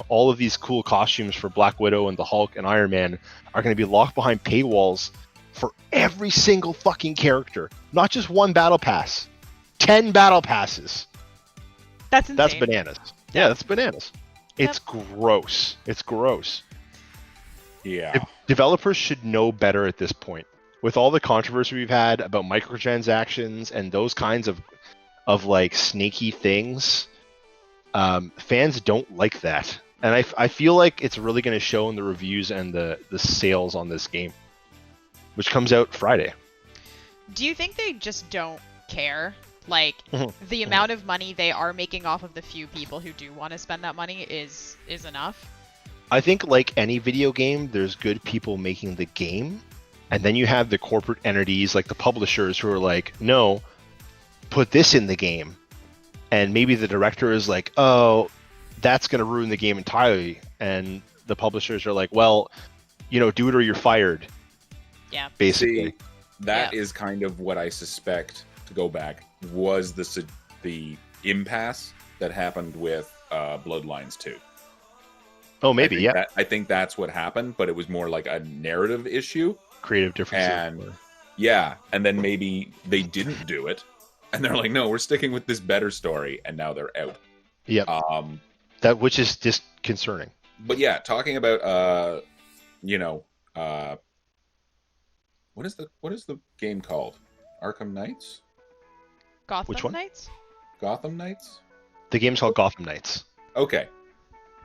all of these cool costumes for Black Widow and the Hulk and Iron Man are gonna be locked behind paywalls for every single fucking character. Not just one battle pass. 10 battle passes. That's insane. That's bananas. Yeah, that's bananas. Yep. It's gross. It's gross. Yeah. Developers should know better at this point. with all the controversy we've had about microtransactions and those kinds of like snaky things, fans don't like that. And I feel like it's really going to show in the reviews and the sales on this game, which comes out Friday. Do you think they just don't care? Like, the amount of money they are making off of the few people who do want to spend that money is enough? I think like any video game, there's good people making the game, and then you have the corporate entities like the publishers who are like, no, put this in the game. And maybe the director is like, oh, that's going to ruin the game entirely. And the publishers are like, well, do it or you're fired. Yeah. Basically. See, that is kind of what I suspect, to go back, was the impasse that happened with Bloodlines 2. Oh, maybe, I think that's what happened, but it was more like a narrative issue. Creative differences. And then maybe they didn't do it. And they're like, no, we're sticking with this better story, and now they're out. Yep. Which is disconcerting. But yeah, talking about what is the game called? Arkham Knights? Gotham Which one? Knights? Gotham Knights? The game's called Gotham Knights. Okay.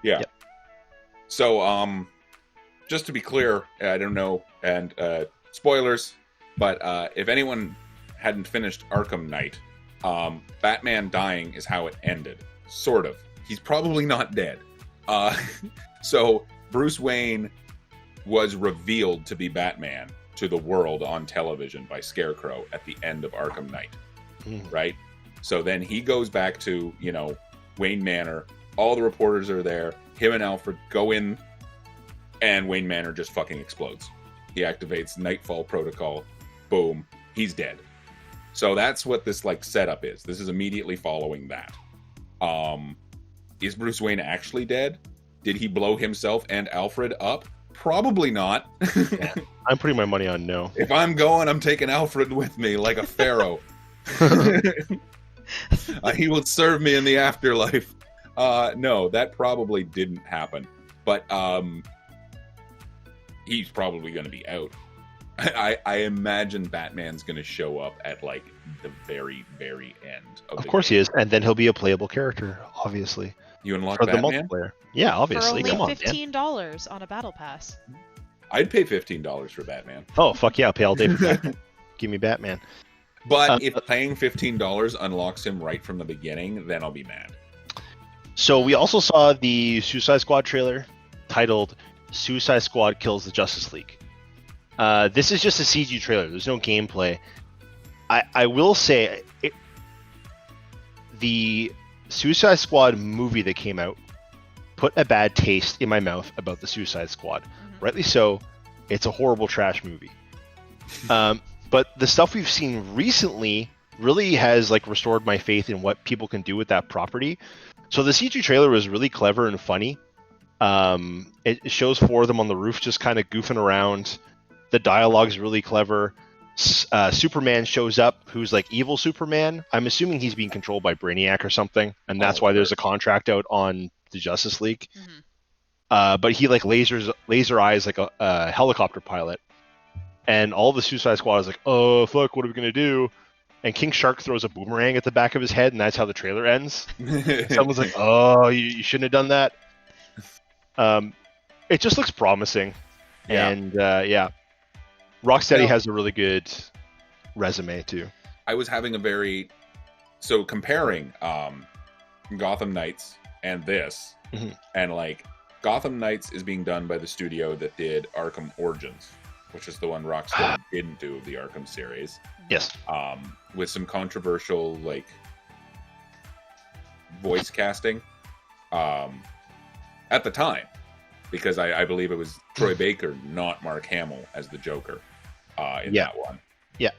Yeah. Yep. So just to be clear, I don't know, and spoilers, but if anyone hadn't finished Arkham Knight, Batman dying is how it ended. Sort of. He's probably not dead. So Bruce Wayne was revealed to be Batman to the world on television by Scarecrow at the end of Arkham Knight. Right? So then he goes back to, Wayne Manor. All the reporters are there. Him and Alfred go in, and Wayne Manor just fucking explodes. He activates Nightfall Protocol. Boom. He's dead. So that's what this setup is. This is immediately following that. Is Bruce Wayne actually dead? Did he blow himself and Alfred up? Probably not. Yeah, I'm putting my money on no. If I'm going, I'm taking Alfred with me like a pharaoh. He will serve me in the afterlife. No, that probably didn't happen. But he's probably going to be out. I imagine Batman's going to show up at the very, very end. Of course he is, and then he'll be a playable character, obviously. You unlock for Batman? The multiplayer. Yeah, obviously. For only Come on, $15 on a battle pass. I'd pay $15 for Batman. Oh, fuck yeah, I'll pay all day for Batman. Give me Batman. But if paying $15 unlocks him right from the beginning, then I'll be mad. So we also saw the Suicide Squad trailer titled Suicide Squad Kills the Justice League. This is just a CG trailer. There's no gameplay. I will say, the Suicide Squad movie that came out put a bad taste in my mouth about the Suicide Squad. Mm-hmm. Rightly so. It's a horrible trash movie. But the stuff we've seen recently really has restored my faith in what people can do with that property. So the CG trailer was really clever and funny. It shows four of them on the roof just kind of goofing around. The dialogue's really clever. Superman shows up, who's evil Superman. I'm assuming he's being controlled by Brainiac or something, and that's why there's a contract out on the Justice League. Mm-hmm. But he laser eyes like a helicopter pilot, and all the Suicide Squad is like, oh fuck, what are we gonna do? And King Shark throws a boomerang at the back of his head, and that's how the trailer ends. Someone's like, oh, you shouldn't have done that. It just looks promising, and Rocksteady has a really good resume too. I was having comparing Gotham Knights and this, mm-hmm. and Gotham Knights is being done by the studio that did Arkham Origins, which is the one Rocksteady didn't do of the Arkham series. Yes. With some controversial voice casting at the time, because I believe it was Troy Baker, not Mark Hamill, as the Joker in that one. Yeah.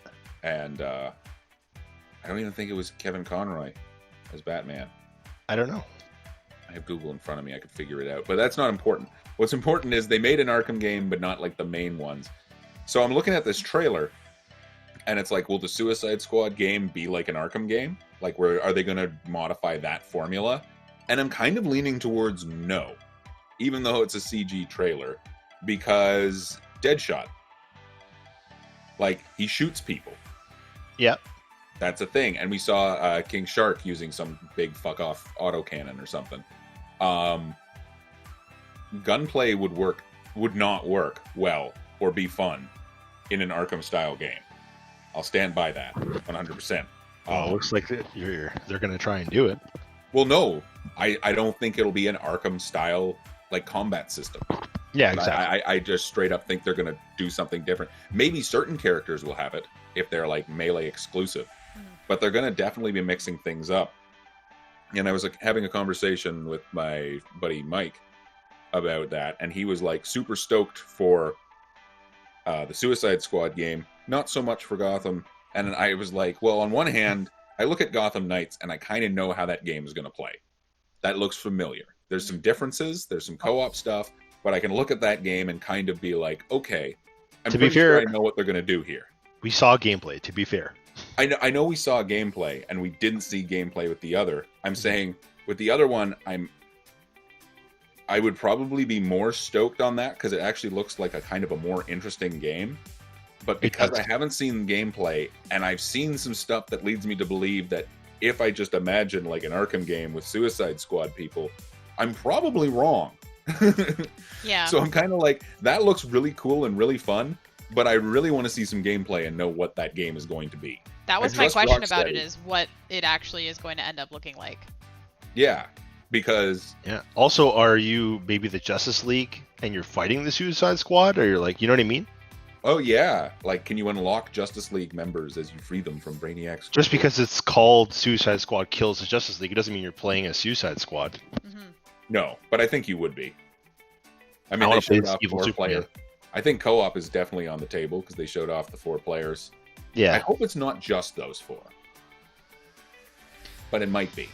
And I don't even think it was Kevin Conroy as Batman. I don't know. I have Google in front of me. I could figure it out. But that's not important. What's important is they made an Arkham game, but not the main ones. So I'm looking at this trailer, and it's will the Suicide Squad game be like an Arkham game? Where are they going to modify that formula? And I'm kind of leaning towards no, even though it's a CG trailer, because Deadshot Like, he shoots people. Yeah. That's a thing. And we saw King Shark using some big fuck-off autocannon or something. Gunplay would not work well or be fun in an Arkham-style game. I'll stand by that 100%. Looks like they're going to try and do it. Well, no. I don't think it'll be an Arkham-style like combat system. Yeah, exactly. I just straight up think they're going to do something different. Maybe certain characters will have it if they're like melee exclusive, but they're going to definitely be mixing things up. And I was having a conversation with my buddy Mike about that, and he was like super stoked for the Suicide Squad game, not so much for Gotham. And I was like, well, on one hand, I look at Gotham Knights and I kind of know how that game is going to play. That looks familiar. There's some differences, there's some co-op stuff, but I can look at that game and kind of be like, okay, I'm pretty sure I know what they're going to do here. We saw gameplay, to be fair. I know we saw gameplay, and we didn't see gameplay with the other. I'm saying, with the other one, I would probably be more stoked on that, because it actually looks like a kind of a more interesting game. But because I haven't seen gameplay, and I've seen some stuff that leads me to believe that if I just imagine like an Arkham game with Suicide Squad people, I'm probably wrong. Yeah. So I'm kind of like, that looks really cool and really fun, but I really want to see some gameplay and know what that game is going to be. That was my question about it, is what it actually is going to end up looking like. Yeah, because... Yeah. Also, are you maybe the Justice League and you're fighting the Suicide Squad? Or you're like, you know what I mean? Oh, yeah. Like, can you unlock Justice League members as you free them from Brainiac's... Just because it's called Suicide Squad Kills the Justice League, it doesn't mean you're playing a Suicide Squad. Mm-hmm. No, but I think you would be. I mean, I they showed off evil 4-player. I think co-op is definitely on the table because they showed off the 4 players. Yeah. I hope it's not just those 4. But it might be.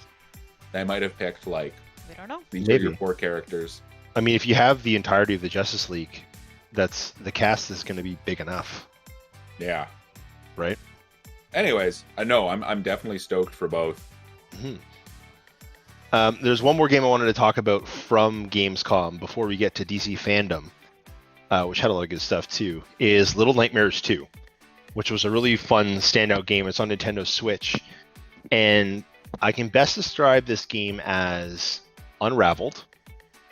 They might have picked, like, We don't know. these are your 4 characters. I mean, if you have the entirety of the Justice League, the cast is going to be big enough. Yeah. Right? Anyways, no, I'm definitely stoked for both. Mm-hmm. There's one more game I wanted to talk about from Gamescom before we get to DC Fandom, which had a lot of good stuff too, is Little Nightmares 2, which was a really fun standout game. It's on Nintendo Switch, and I can best describe this game as Unraveled,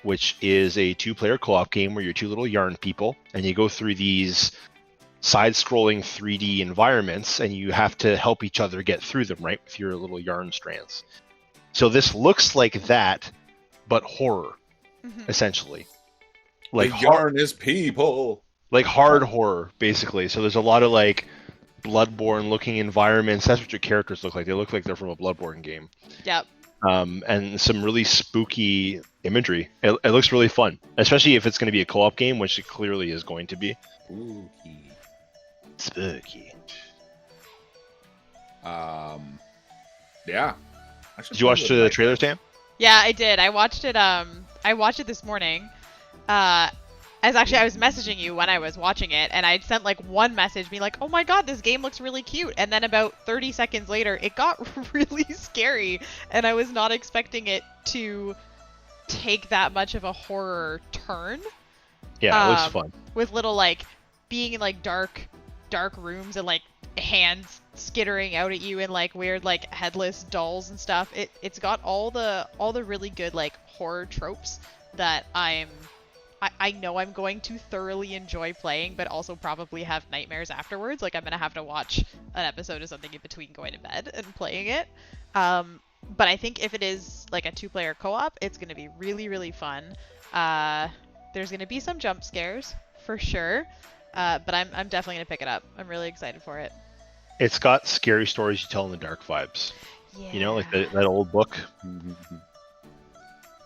which is a 2-player co-op game where you're 2 little yarn people, and you go through these side-scrolling 3D environments, and you have to help each other get through them, right, with your little yarn strands. So this looks like that, but horror, essentially. Like the yarn is people. Like hard horror, basically. So there's a lot of like Bloodborne-looking environments. That's what your characters look like. They look like they're from a Bloodborne game. Yep. And some really spooky imagery. It looks really fun, especially if it's going to be a co-op game, which it clearly is going to be. Spooky. Yeah. Did you watch the trailer, Sam? Yeah, I did. I watched it. I watched it this morning. I was messaging you when I was watching it, and I sent like one message, being like, "Oh my god, this game looks really cute." And then about 30 seconds later, it got really scary, and I was not expecting it to take that much of a horror turn. Yeah, it looks fun. With little like being in like dark rooms and like hands skittering out at you and like weird like headless dolls and stuff. It's got all the really good like horror tropes that I know I'm going to thoroughly enjoy playing, but also probably have nightmares afterwards. Like I'm gonna have to watch an episode of something in between going to bed and playing it. But I think if it is like a 2-player co-op, it's gonna be really, really fun. There's gonna be some jump scares for sure. But I'm definitely gonna pick it up. I'm really excited for it. It's got scary stories you tell in the dark vibes. Yeah. You know, like that old book.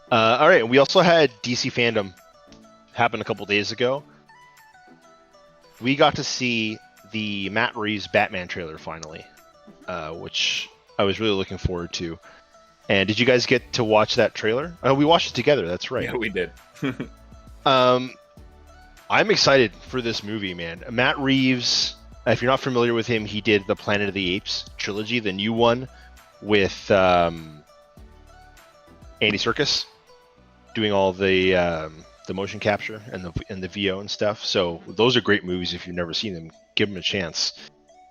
All right, we also had DC Fandom happen a couple days ago. We got to see the Matt Reeves Batman trailer finally, which I was really looking forward to. And did you guys get to watch that trailer? Oh, we watched it together. That's right. Yeah, we did. I'm excited for this movie, man. Matt Reeves, if you're not familiar with him, he did the Planet of the Apes trilogy, the new one, with Andy Serkis, doing all the the motion capture and the VO and stuff. So those are great movies. If you've never seen them, give them a chance.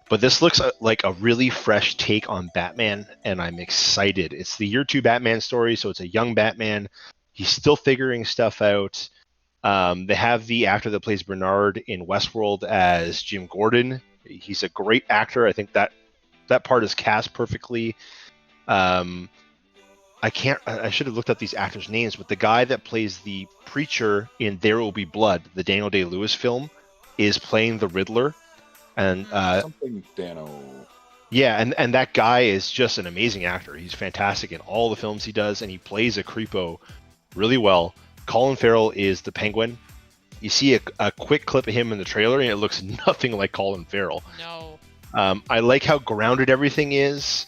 But this looks like a really fresh take on Batman, and I'm excited. It's the year 2 Batman story, so it's a young Batman. He's still figuring stuff out. They have the actor that plays Bernard in Westworld as Jim Gordon. He's a great actor. I think that part is cast perfectly. I should have looked up these actors' names, but the guy that plays the preacher in There Will Be Blood, the Daniel Day-Lewis film, is playing the Riddler. And something Dano. Yeah, and that guy is just an amazing actor. He's fantastic in all the films he does, and he plays a creepo really well. Colin Farrell is the Penguin. You see a quick clip of him in the trailer, and it looks nothing like Colin Farrell. No. I like how grounded everything is.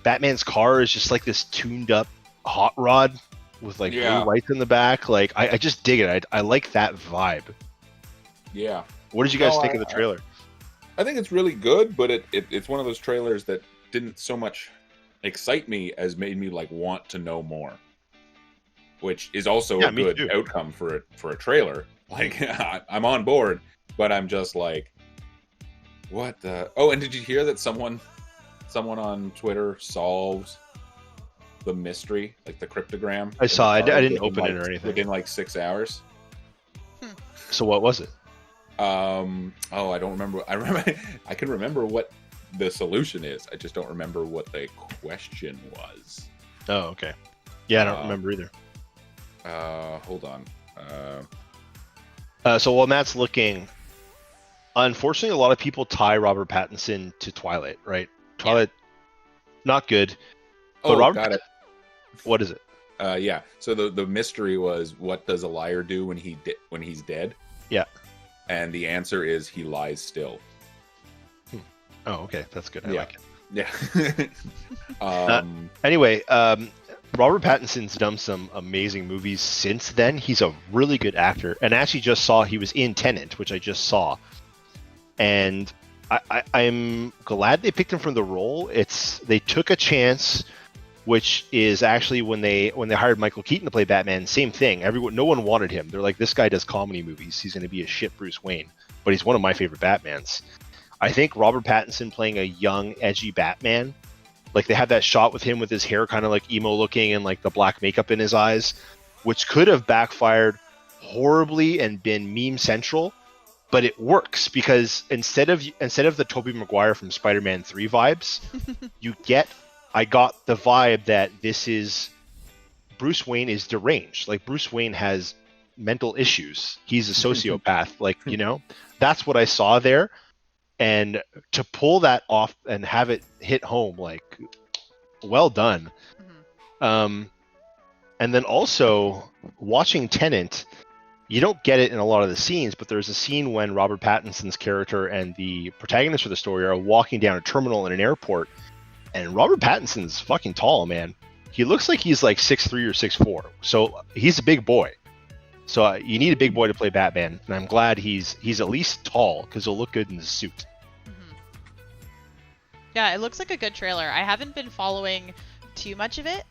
Batman's car is just like this tuned up hot rod with like blue lights in the back. Like I just dig it. I like that vibe. Yeah. What did you guys think of the trailer? I think it's really good, but it's one of those trailers that didn't so much excite me as made me like want to know more, which is also a good outcome for a trailer. Like I'm on board, but I'm just like, what the? Oh, and did you hear that someone on Twitter solved the mystery, like the cryptogram? I saw. I didn't open it or anything. Within like 6 hours. So what was it? I don't remember. I can remember what the solution is. I just don't remember what the question was. Oh, okay. Yeah, I don't remember either. Hold on. So while Matt's looking, unfortunately, a lot of people tie Robert Pattinson to Twilight, right? Twilight, not good. But Got it. What is it? Yeah. So the mystery was, what does a liar do when he's dead? Yeah. And the answer is he lies still. Oh, okay. That's good. I like it. Yeah. Anyway, Robert Pattinson's done some amazing movies since then. He's a really good actor. And I actually just saw he was in Tenet, which I just saw. And I'm glad they picked him for the role. They took a chance, which is actually when they hired Michael Keaton to play Batman, same thing. No one wanted him. They're like, this guy does comedy movies. He's going to be a shit Bruce Wayne. But he's one of my favorite Batmans. I think Robert Pattinson playing a young, edgy Batman, like they have that shot with him with his hair kind of like emo looking and like the black makeup in his eyes, which could have backfired horribly and been meme central, but it works because instead of the Tobey Maguire from Spider-Man 3 vibes, I got the vibe that this is Bruce Wayne is deranged. Like Bruce Wayne has mental issues. He's a sociopath. Like, that's what I saw there. And to pull that off and have it hit home, like, well done. Mm-hmm. And then also watching Tenet, you don't get it in a lot of the scenes, but there's a scene when Robert Pattinson's character and the protagonist of the story are walking down a terminal in an airport. And Robert Pattinson's fucking tall, man. He looks like he's like 6'3" or 6'4". So he's a big boy. So you need a big boy to play Batman. And I'm glad he's at least tall because he'll look good in the suit. Mm-hmm. Yeah, it looks like a good trailer. I haven't been following too much of it.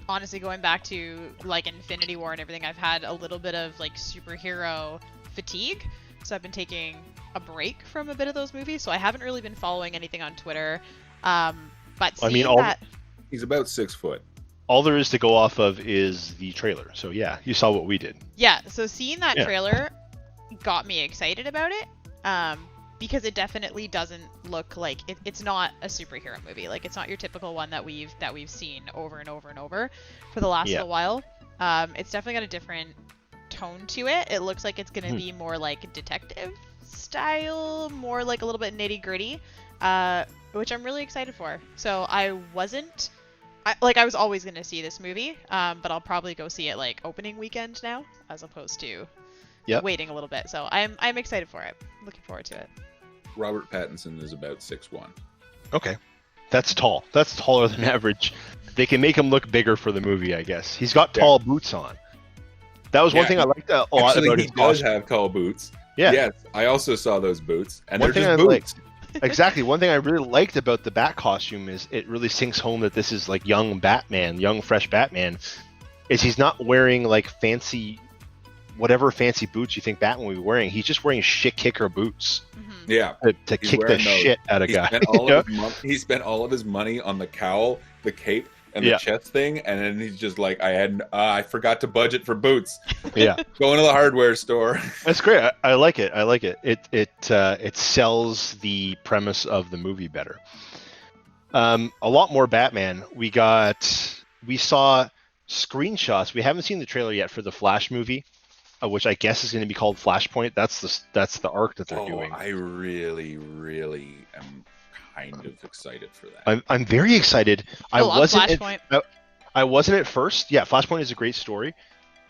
Honestly, going back to like Infinity War and everything, I've had a little bit of like superhero fatigue. So I've been taking a break from a bit of those movies. So I haven't really been following anything on Twitter. But he's about 6 foot. All there is to go off of is the trailer. So yeah, you saw what we did. Yeah, so seeing that trailer got me excited about it. Because it definitely doesn't look like it's not a superhero movie. Like it's not your typical one that we've seen over and over and over for the last little while. It's definitely got a different tone to it. It looks like it's gonna be more like detective style, more like a little bit nitty gritty, which I'm really excited for. So I was always gonna see this movie, but I'll probably go see it like opening weekend now, as opposed to waiting a little bit. So I'm excited for it. Looking forward to it. Robert Pattinson is about 6'1". Okay. That's tall. That's taller than average. They can make him look bigger for the movie, I guess. He's got tall boots on. That was one thing I liked a lot about his costume. He does have tall boots. Yeah. Yes, I also saw those boots. And they're just boots. Exactly. One thing I really liked about the Bat costume is it really sinks home that this is like young Batman, young, fresh Batman, is he's not wearing like fancy whatever fancy boots you think Batman would be wearing. He's just wearing shit kicker boots Yeah. to He's kick the wearing those. shit out of He guy. spent all of he spent all of his money on the cowl, the cape, and the chest thing, and then he's just like, I forgot to budget for boots. Yeah, Going to the hardware store. that's great. I like it. I like it. It sells the premise of the movie better. A lot more Batman. We saw screenshots. We haven't seen the trailer yet for the Flash movie, which I guess is going to be called Flashpoint. That's the arc that they're doing. I really, really am kind of excited for that. I'm very excited. I love wasn't. Flashpoint. I wasn't at first. Yeah, Flashpoint is a great story,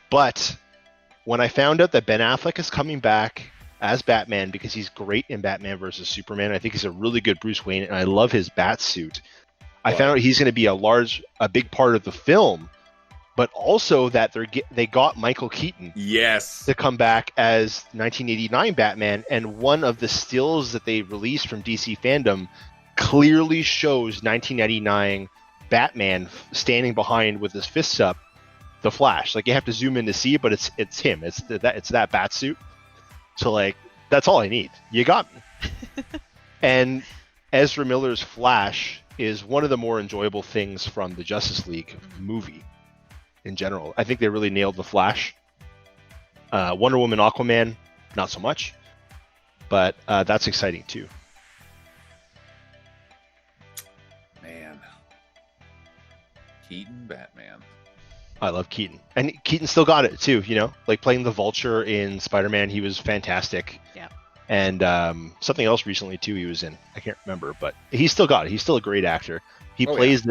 but when I found out that Ben Affleck is coming back as Batman because he's great in Batman versus Superman, I think he's a really good Bruce Wayne, and I love his bat suit. I found out he's going to be a big part of the film, but also that they got Michael Keaton to come back as 1989 Batman, and one of the stills that they released from DC Fandom clearly shows 1999 Batman standing behind with his fists up the Flash. Like, you have to zoom in to see it, but it's him. It's that bat suit. So, like, that's all I need. You got me. And Ezra Miller's Flash is one of the more enjoyable things from the Justice League movie in general. I think they really nailed the Flash. Wonder Woman, Aquaman, not so much, but that's exciting too. Man, Keaton Batman. I love Keaton, and Keaton still got it too. You know, like playing the Vulture in Spider-Man, he was fantastic. Yeah. And something else recently too he was in. I can't remember, but he's still got it. He's still a great actor. He plays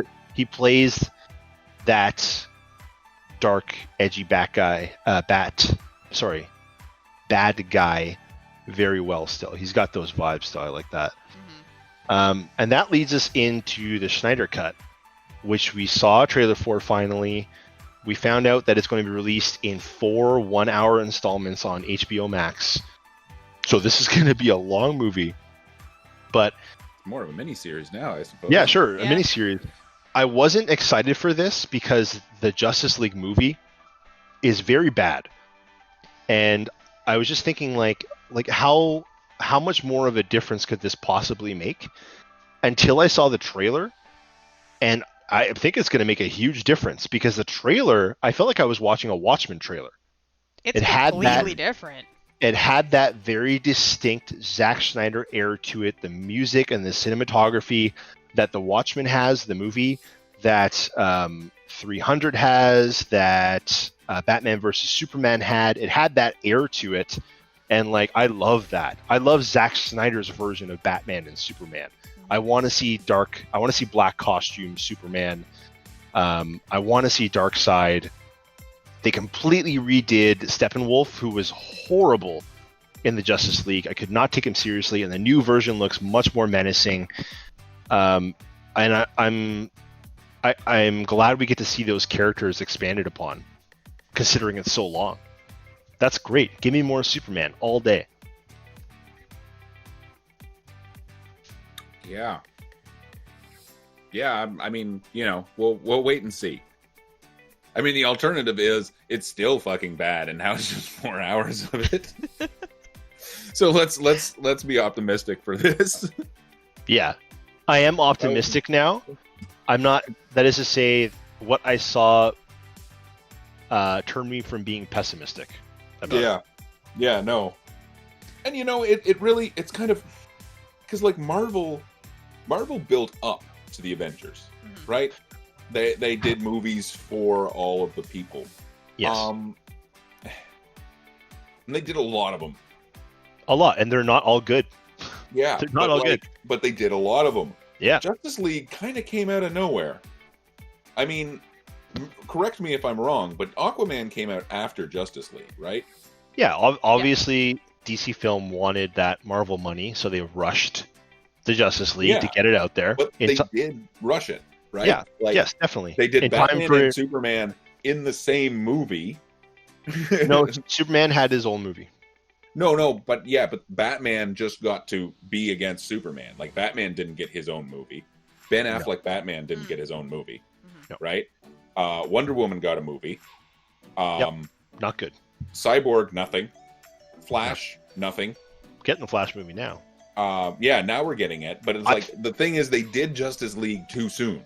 that dark, edgy bad guy very well still. He's got those vibes still. I like that. And that leads us into the Snyder Cut, which we saw a trailer for finally. We found out that it's going to be released in 4 one-hour installments on HBO Max. So this is going to be a long movie, but more of a miniseries now, I suppose. Yeah, sure, a miniseries. I wasn't excited for this because the Justice League movie is very bad, and I was just thinking like how much more of a difference could this possibly make? Until I saw the trailer, and I think it's going to make a huge difference because the trailer, I felt like I was watching a Watchmen trailer. It's completely different. It had that very distinct Zack Snyder air to it, the music and the cinematography that The Watchmen has, the movie, that 300 has, that Batman versus Superman had. It had that air to it, and like I love that. I love Zack Snyder's version of Batman and Superman. I want to see black costume Superman. I want to see Darkseid. They completely redid Steppenwolf, who was horrible in the Justice League. I could not take him seriously, and the new version looks much more menacing. And I'm glad we get to see those characters expanded upon, considering it's so long. That's great. Give me more Superman all day. Yeah. I mean, we'll wait and see. I mean, the alternative is it's still fucking bad, and now it's just 4 hours of it. So let's be optimistic for this. Yeah, I am optimistic now. I'm not. That is to say, what I saw turned me from being pessimistic. Yeah, no. And it really, it's kind of because like Marvel built up to the Avengers, right? They did movies for all of the people. Yes. And they did a lot of them. A lot, and they're not all good. Yeah. They're not all good. But they did a lot of them. Yeah. Justice League kind of came out of nowhere. I mean, correct me if I'm wrong, but Aquaman came out after Justice League, right? Yeah, obviously DC Film wanted that Marvel money, so they rushed the Justice League to get it out there. But they did rush it. Right? Yeah. Yes, definitely. They did Batman and Superman in the same movie. No, Superman had his own movie. No, but Batman just got to be against Superman. Like, Batman didn't get his own movie. Ben Affleck Batman didn't get his own movie. No. Right? Wonder Woman got a movie. Not good. Cyborg, nothing. Flash, nothing. Getting the Flash movie now. Yeah, now we're getting it. But it's like the thing is, they did Justice League too soon.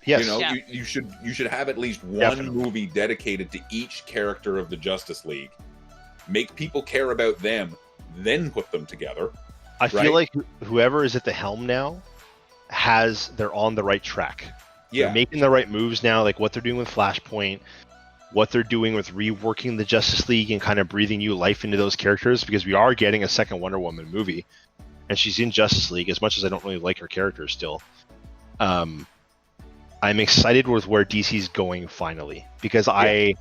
Yes. You know, Yeah. you should have at least one Definitely. movie dedicated to each character of the Justice League. Make people care about them, then put them together. I feel like whoever is at the helm now they're on the right track. Yeah. They're making the right moves now, like what they're doing with Flashpoint, what they're doing with reworking the Justice League and kind of breathing new life into those characters, because we are getting a second Wonder Woman movie, and she's in Justice League, as much as I don't really like her character still. I'm excited with where DC's going finally, because I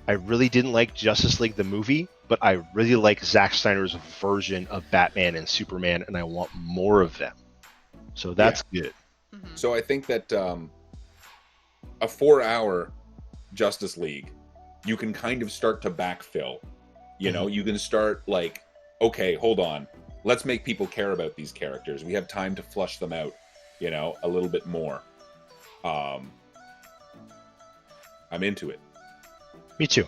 really didn't like Justice League the movie, but I really like Zack Snyder's version of Batman and Superman, and I want more of them. So that's good. Mm-hmm. So I think that a 4-hour Justice League, you can kind of start to backfill. You know, you can start like, okay, hold on. Let's make people care about these characters. We have time to flush them out, you know, a little bit more. I'm into it. Me too.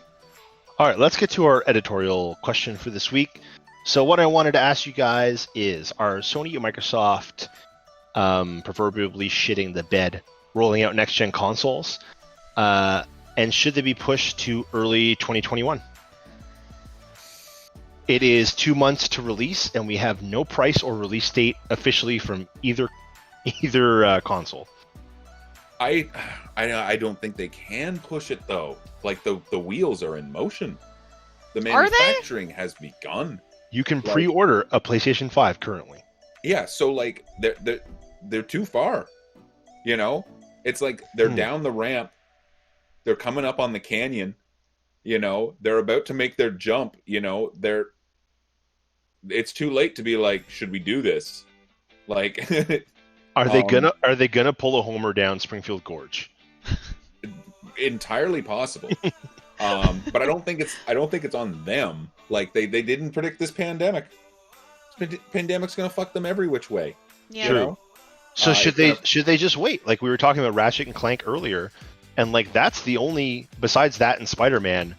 All right, let's get to our editorial question for this week. So what I wanted to ask you guys is, are Sony and Microsoft proverbially shitting the bed rolling out next-gen consoles? And should they be pushed to early 2021? It is 2 months to release, and we have no price or release date officially from either console. I don't think they can push it though. Like the wheels are in motion. The manufacturing has begun. You can pre-order a PlayStation 5 currently. Yeah, so like they're too far. You know, it's like they're down the ramp. They're coming up on the canyon. You know, they're about to make their jump. You know, it's too late to be like, should we do this? Like, are they gonna pull a homer down Springfield Gorge? Entirely possible. But I don't think it's on them. Like they didn't predict this pandemic. Pandemic's gonna fuck them every which way. Yeah. You know? So should they just wait? Like we were talking about Ratchet and Clank earlier, and like that's the only, besides that and Spider-Man,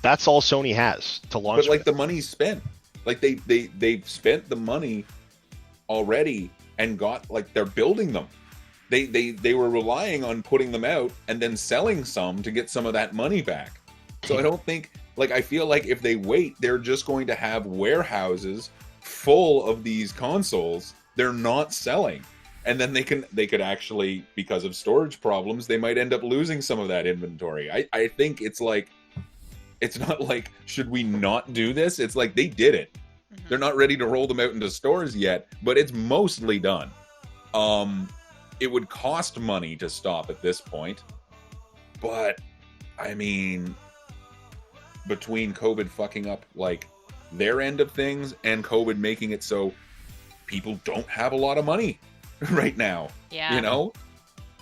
that's all Sony has to launch. But like the money's spent. Like they've spent the money already and got, like, they're building them. They were relying on putting them out and then selling some to get some of that money back. So I don't think, like, I feel like if they wait, they're just going to have warehouses full of these consoles they're not selling. And then they could actually, because of storage problems, they might end up losing some of that inventory. I think it's like, it's not like, should we not do this? It's like they did it. Mm-hmm. They're not ready to roll them out into stores yet, but it's mostly done. It would cost money to stop at this point. But, I mean, between COVID fucking up, like, their end of things and COVID making it so people don't have a lot of money right now. Yeah. You know?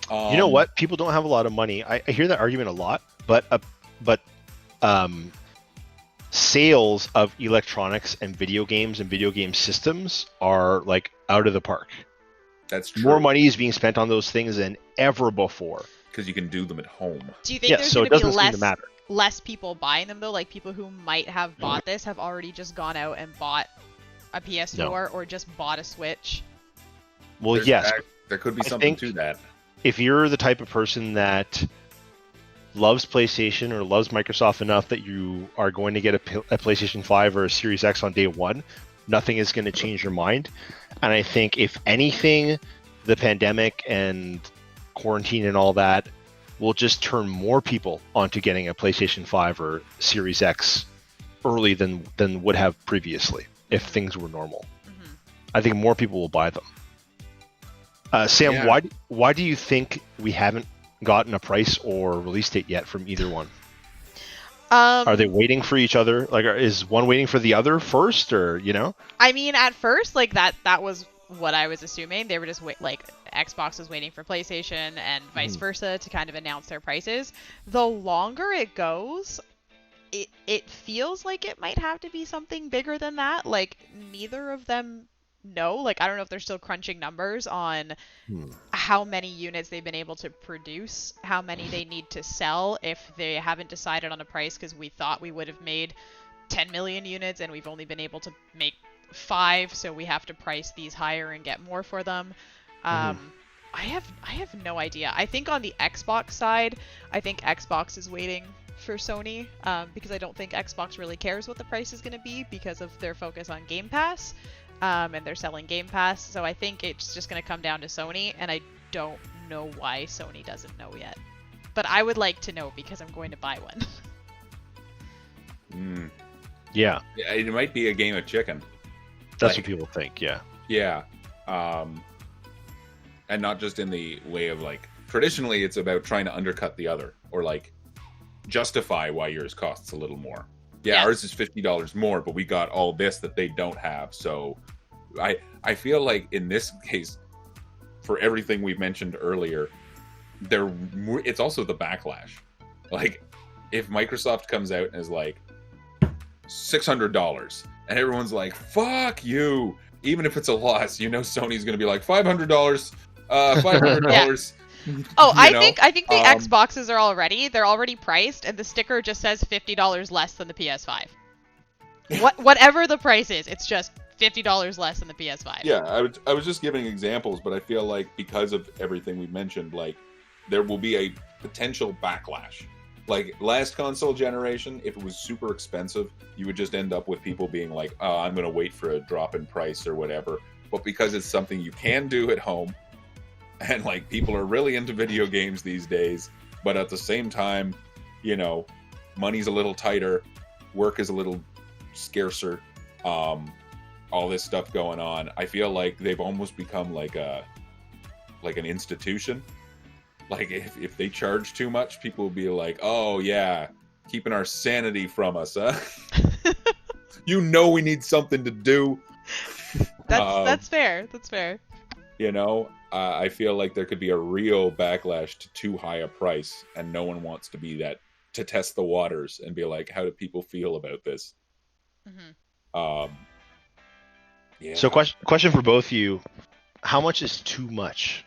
You know what? People don't have a lot of money. I hear that argument a lot, but sales of electronics and video games and video game systems are like out of the park. That's true. More money is being spent on those things than ever before. Because you can do them at home. Do you think there's so going it to be doesn't seem to matter. less people buying them though? Like people who might have bought this have already just gone out and bought a PS4 or just bought a Switch. Well, yes. There could be something to that. If you're the type of person that loves PlayStation or loves Microsoft enough that you are going to get a PlayStation 5 or a Series X on day one, nothing is going to change your mind. And I think, if anything, the pandemic and quarantine and all that will just turn more people onto getting a PlayStation 5 or Series X early than would have previously if things were normal. Mm-hmm. I think more people will buy them. Sam, Yeah. why do you think we haven't gotten a price or release date yet from either one? Are they waiting for each other? Like, is one waiting for the other first, or you know? I mean, at first, like that was what I was assuming. They were just like Xbox was waiting for PlayStation and vice versa to kind of announce their prices. The longer it goes, it feels like it might have to be something bigger than that. Like neither of them know. Like I don't know if they're still crunching numbers on how many units they've been able to produce, how many they need to sell if they haven't decided on a price, because we thought we would have made 10 million units and we've only been able to make 5, so we have to price these higher and get more for them. I have no idea. I think on the Xbox side, I think Xbox is waiting for Sony, because I don't think Xbox really cares what the price is going to be because of their focus on Game Pass, and they're selling Game Pass. So I think it's just going to come down to Sony, and I don't know why Sony doesn't know yet. But I would like to know because I'm going to buy one. Yeah. It might be a game of chicken. That's what people think, yeah. Yeah. And not just in the way of traditionally it's about trying to undercut the other or justify why yours costs a little more. Yeah, ours is $50 more, but we got all this that they don't have. So I feel like in this case, for everything we mentioned earlier, it's also the backlash. If Microsoft comes out and is $600 and everyone's like, fuck you, even if it's a loss, Sony's going to be like $500, $500. Oh, I think the Xboxes are already priced, and the sticker just says $50 less than the PS5. Whatever the price is, it's just $50 less than the PS5. Yeah, I was just giving examples, but I feel like because of everything we mentioned, there will be a potential backlash. Last console generation, if it was super expensive, you would just end up with people being like, oh, I'm going to wait for a drop in price or whatever. But because it's something you can do at home, and people are really into video games these days, but at the same time, money's a little tighter, work is a little scarcer, all this stuff going on. I feel like they've almost become like an institution. If they charge too much, people will be like, oh yeah, keeping our sanity from us, huh? We need something to do. That's fair. That's fair. I feel like there could be a real backlash to too high a price, and no one wants to be that, to test the waters and be like, how do people feel about this? Yeah. So question for both of you, how much is too much?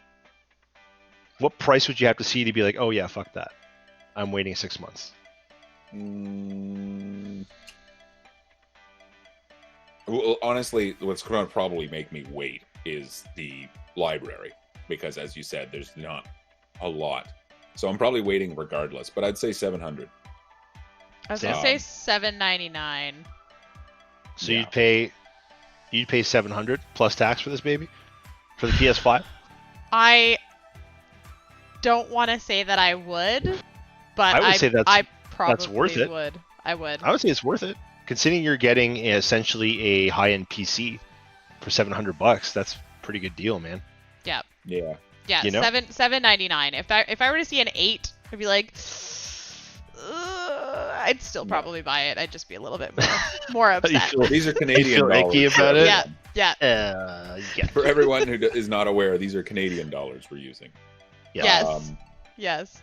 What price would you have to see to be like, oh yeah, fuck that, I'm waiting 6 months? Well, honestly, what's going to probably make me wait is the library, because as you said, there's not a lot, so I'm probably waiting regardless, but I'd say $700. I was gonna say $799. So you'd pay $700 plus tax for this baby, for the PS5? I don't want to say that I would, but I would say I probably that's worth it. would. I would. I would say it's worth it, considering you're getting essentially a high-end PC for $700. That's a pretty good deal, man. Yeah. Yeah. Yeah. $799. If I were to see an 8, I'd be like, I'd still probably buy it. I'd just be a little bit more upset. These are Canadian feel dollars. icky about it? Yeah. Yeah. For everyone who is not aware, these are Canadian dollars we're using. Yeah. Yes.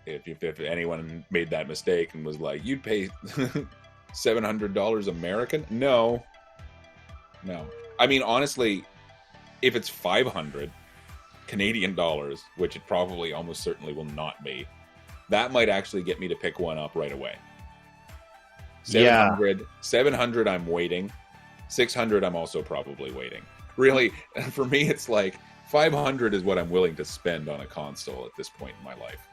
If anyone made that mistake and was like, you'd pay $700 American? No. I mean, honestly, if it's 500 Canadian dollars, which it probably almost certainly will not be, that might actually get me to pick one up right away. 700 I'm waiting. 600 I'm also probably waiting. Really, for me, it's 500 is what I'm willing to spend on a console at this point in my life.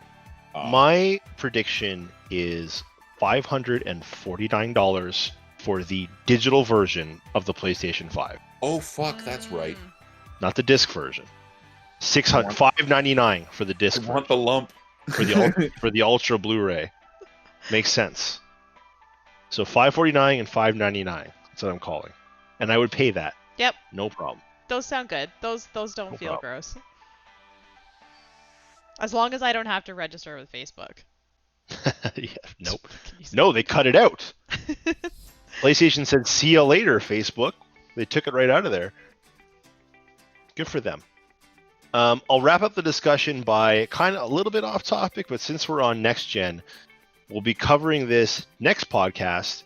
My prediction is $549 for the digital version of the PlayStation 5. Oh fuck, that's right. Not the disc version. $599 for the disc. I want the lump for the Ultra Blu-ray. Makes sense. So $549 and $599. That's what I'm calling, and I would pay that. Yep. No problem. Those sound good. Those don't feel gross. As long as I don't have to register with Facebook. Yeah, nope. No, they cut it out. PlayStation said, "See you later, Facebook." They took it right out of there. Good for them. I'll wrap up the discussion by kind of a little bit off topic, but since we're on next gen, we'll be covering this next podcast.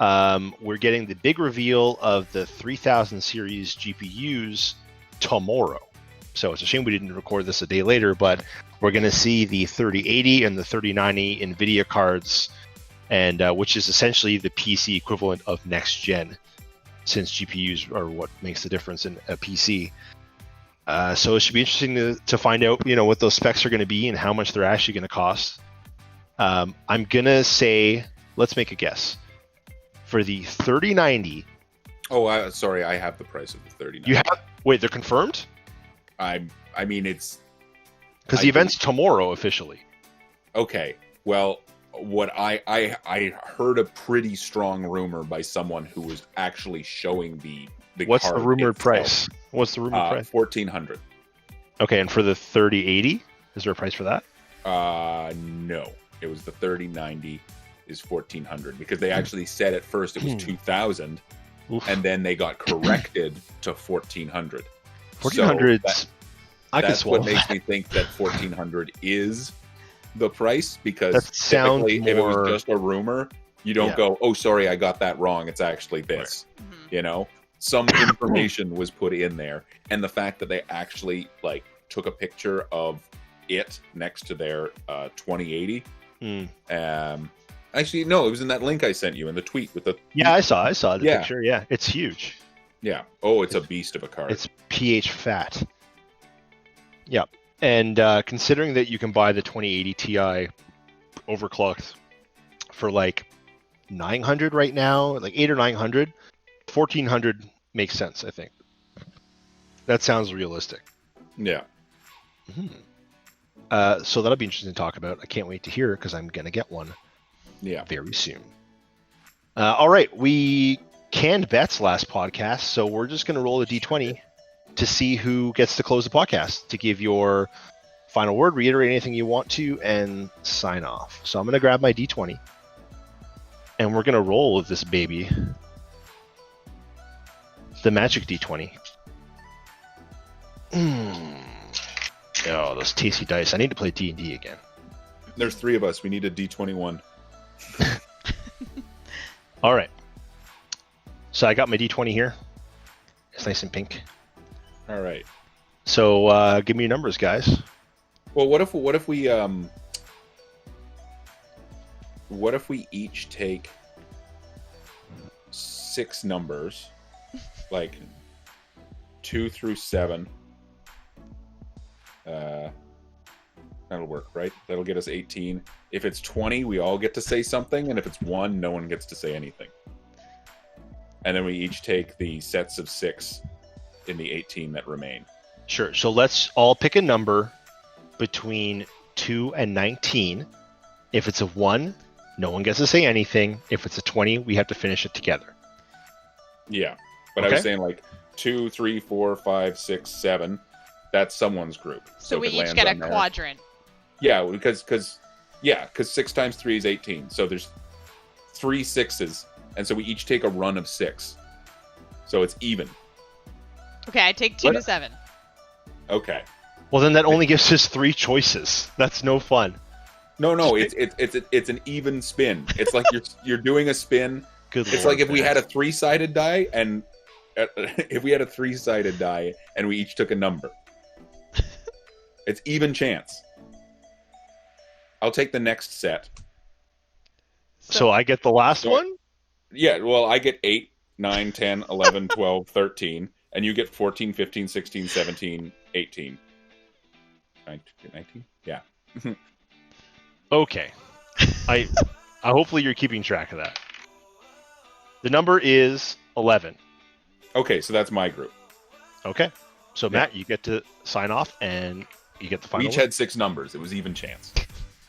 We're getting the big reveal of the 3000 series GPUs tomorrow. So it's a shame we didn't record this a day later, but we're going to see the 3080 and the 3090 NVIDIA cards, and which is essentially the PC equivalent of next gen, since GPUs are what makes the difference in a PC. So it should be interesting to find out, what those specs are going to be and how much they're actually going to cost. I'm going to say, let's make a guess. For the 3090... Oh, sorry, I have the price of the 3090. You have... Wait, they're confirmed? I mean, it's... Because the event's tomorrow, officially. Okay, well, what I heard a pretty strong rumor by someone who was actually showing the What's card the rumored itself. price? What's the rumored price? $1,400. Okay, and for the 3080, is there a price for that? No. It was the 3090 is $1,400 because they actually said at first it was $2,000, and then they got corrected to $1,400. $1,400. So that's what makes me think that $1,400 is the price, because typically if it was just a rumor, you don't go, oh, sorry, I got that wrong. It's actually this. Right. Some information was put in there, and the fact that they actually took a picture of it next to their 2080. Actually, no, it was in that link I sent you in the tweet with the. Yeah, I saw the picture. Yeah, it's huge. Yeah. Oh, it's a beast of a card. It's PH fat. Yeah, and considering that you can buy the 2080 Ti overclocked for $900 right now, $800 or $900, $1,400 makes sense. I think that sounds realistic. Yeah. So that'll be interesting to talk about. I can't wait to hear, because I'm gonna get one. Yeah. Very soon. All right, we canned bets last podcast, so we're just gonna roll a d20 to see who gets to close the podcast, to give your final word, reiterate anything you want to, and sign off. So I'm gonna grab my d20, and we're gonna roll with this baby. The magic d20. Oh, those tasty dice. I need to play D&D again. There's 3 of us. We need a D21. All right. So I got my D20 here. It's nice and pink. All right. So give me your numbers, guys. Well, what if we each take 6 numbers, 2 through 7. That'll work, right? That'll get us 18. If it's 20, we all get to say something, and if it's 1, no one gets to say anything. And then we each take the sets of 6 in the 18 that remain. Sure. So let's all pick a number between 2 and 19. If it's a 1, no one gets to say anything. If it's a 20, we have to finish it together. Yeah. But okay. I was saying 2, 3, 4, 5, 6, 7. That's someone's group. So we each get a quadrant. Yeah, because 6 times 3 is 18. So there's 3 6s, and so we each take a run of 6. So it's even. Okay, I take 2 to 7. Okay. Well, then that only gives us 3 choices. That's no fun. No, it's an even spin. It's like you're doing a spin. It's like if we had a 3-sided die, and we each took a number. It's even chance. I'll take the next set. So I get the last one? Yeah, well, I get 8, 9, 10, 11, 12, 13, and you get 14, 15, 16, 17, 18. 19? Yeah. Okay. I hopefully you're keeping track of that. The number is 11. Okay, so that's my group. Okay. So Matt, you get to sign off, and you get the final. We each had 6 numbers. It was even chance.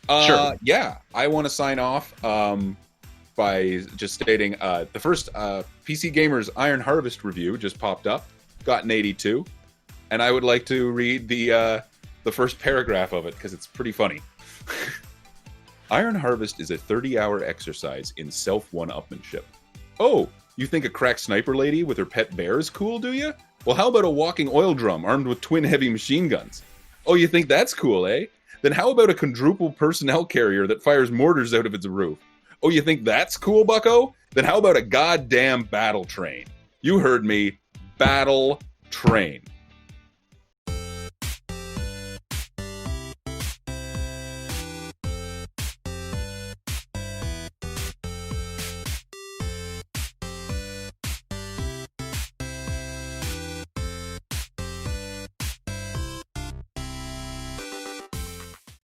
Sure. Yeah, I want to sign off by just stating the first PC Gamer's Iron Harvest review just popped up, got an 82, and I would like to read the first paragraph of it because it's pretty funny. Iron Harvest is a 30-hour exercise in self-one-upmanship. Oh, you think a crack sniper lady with her pet bear is cool, do you? Well, how about a walking oil drum armed with twin heavy machine guns? Oh, you think that's cool, eh? Then how about a quadruple personnel carrier that fires mortars out of its roof? Oh, you think that's cool, bucko? Then how about a goddamn battle train? You heard me. Battle train.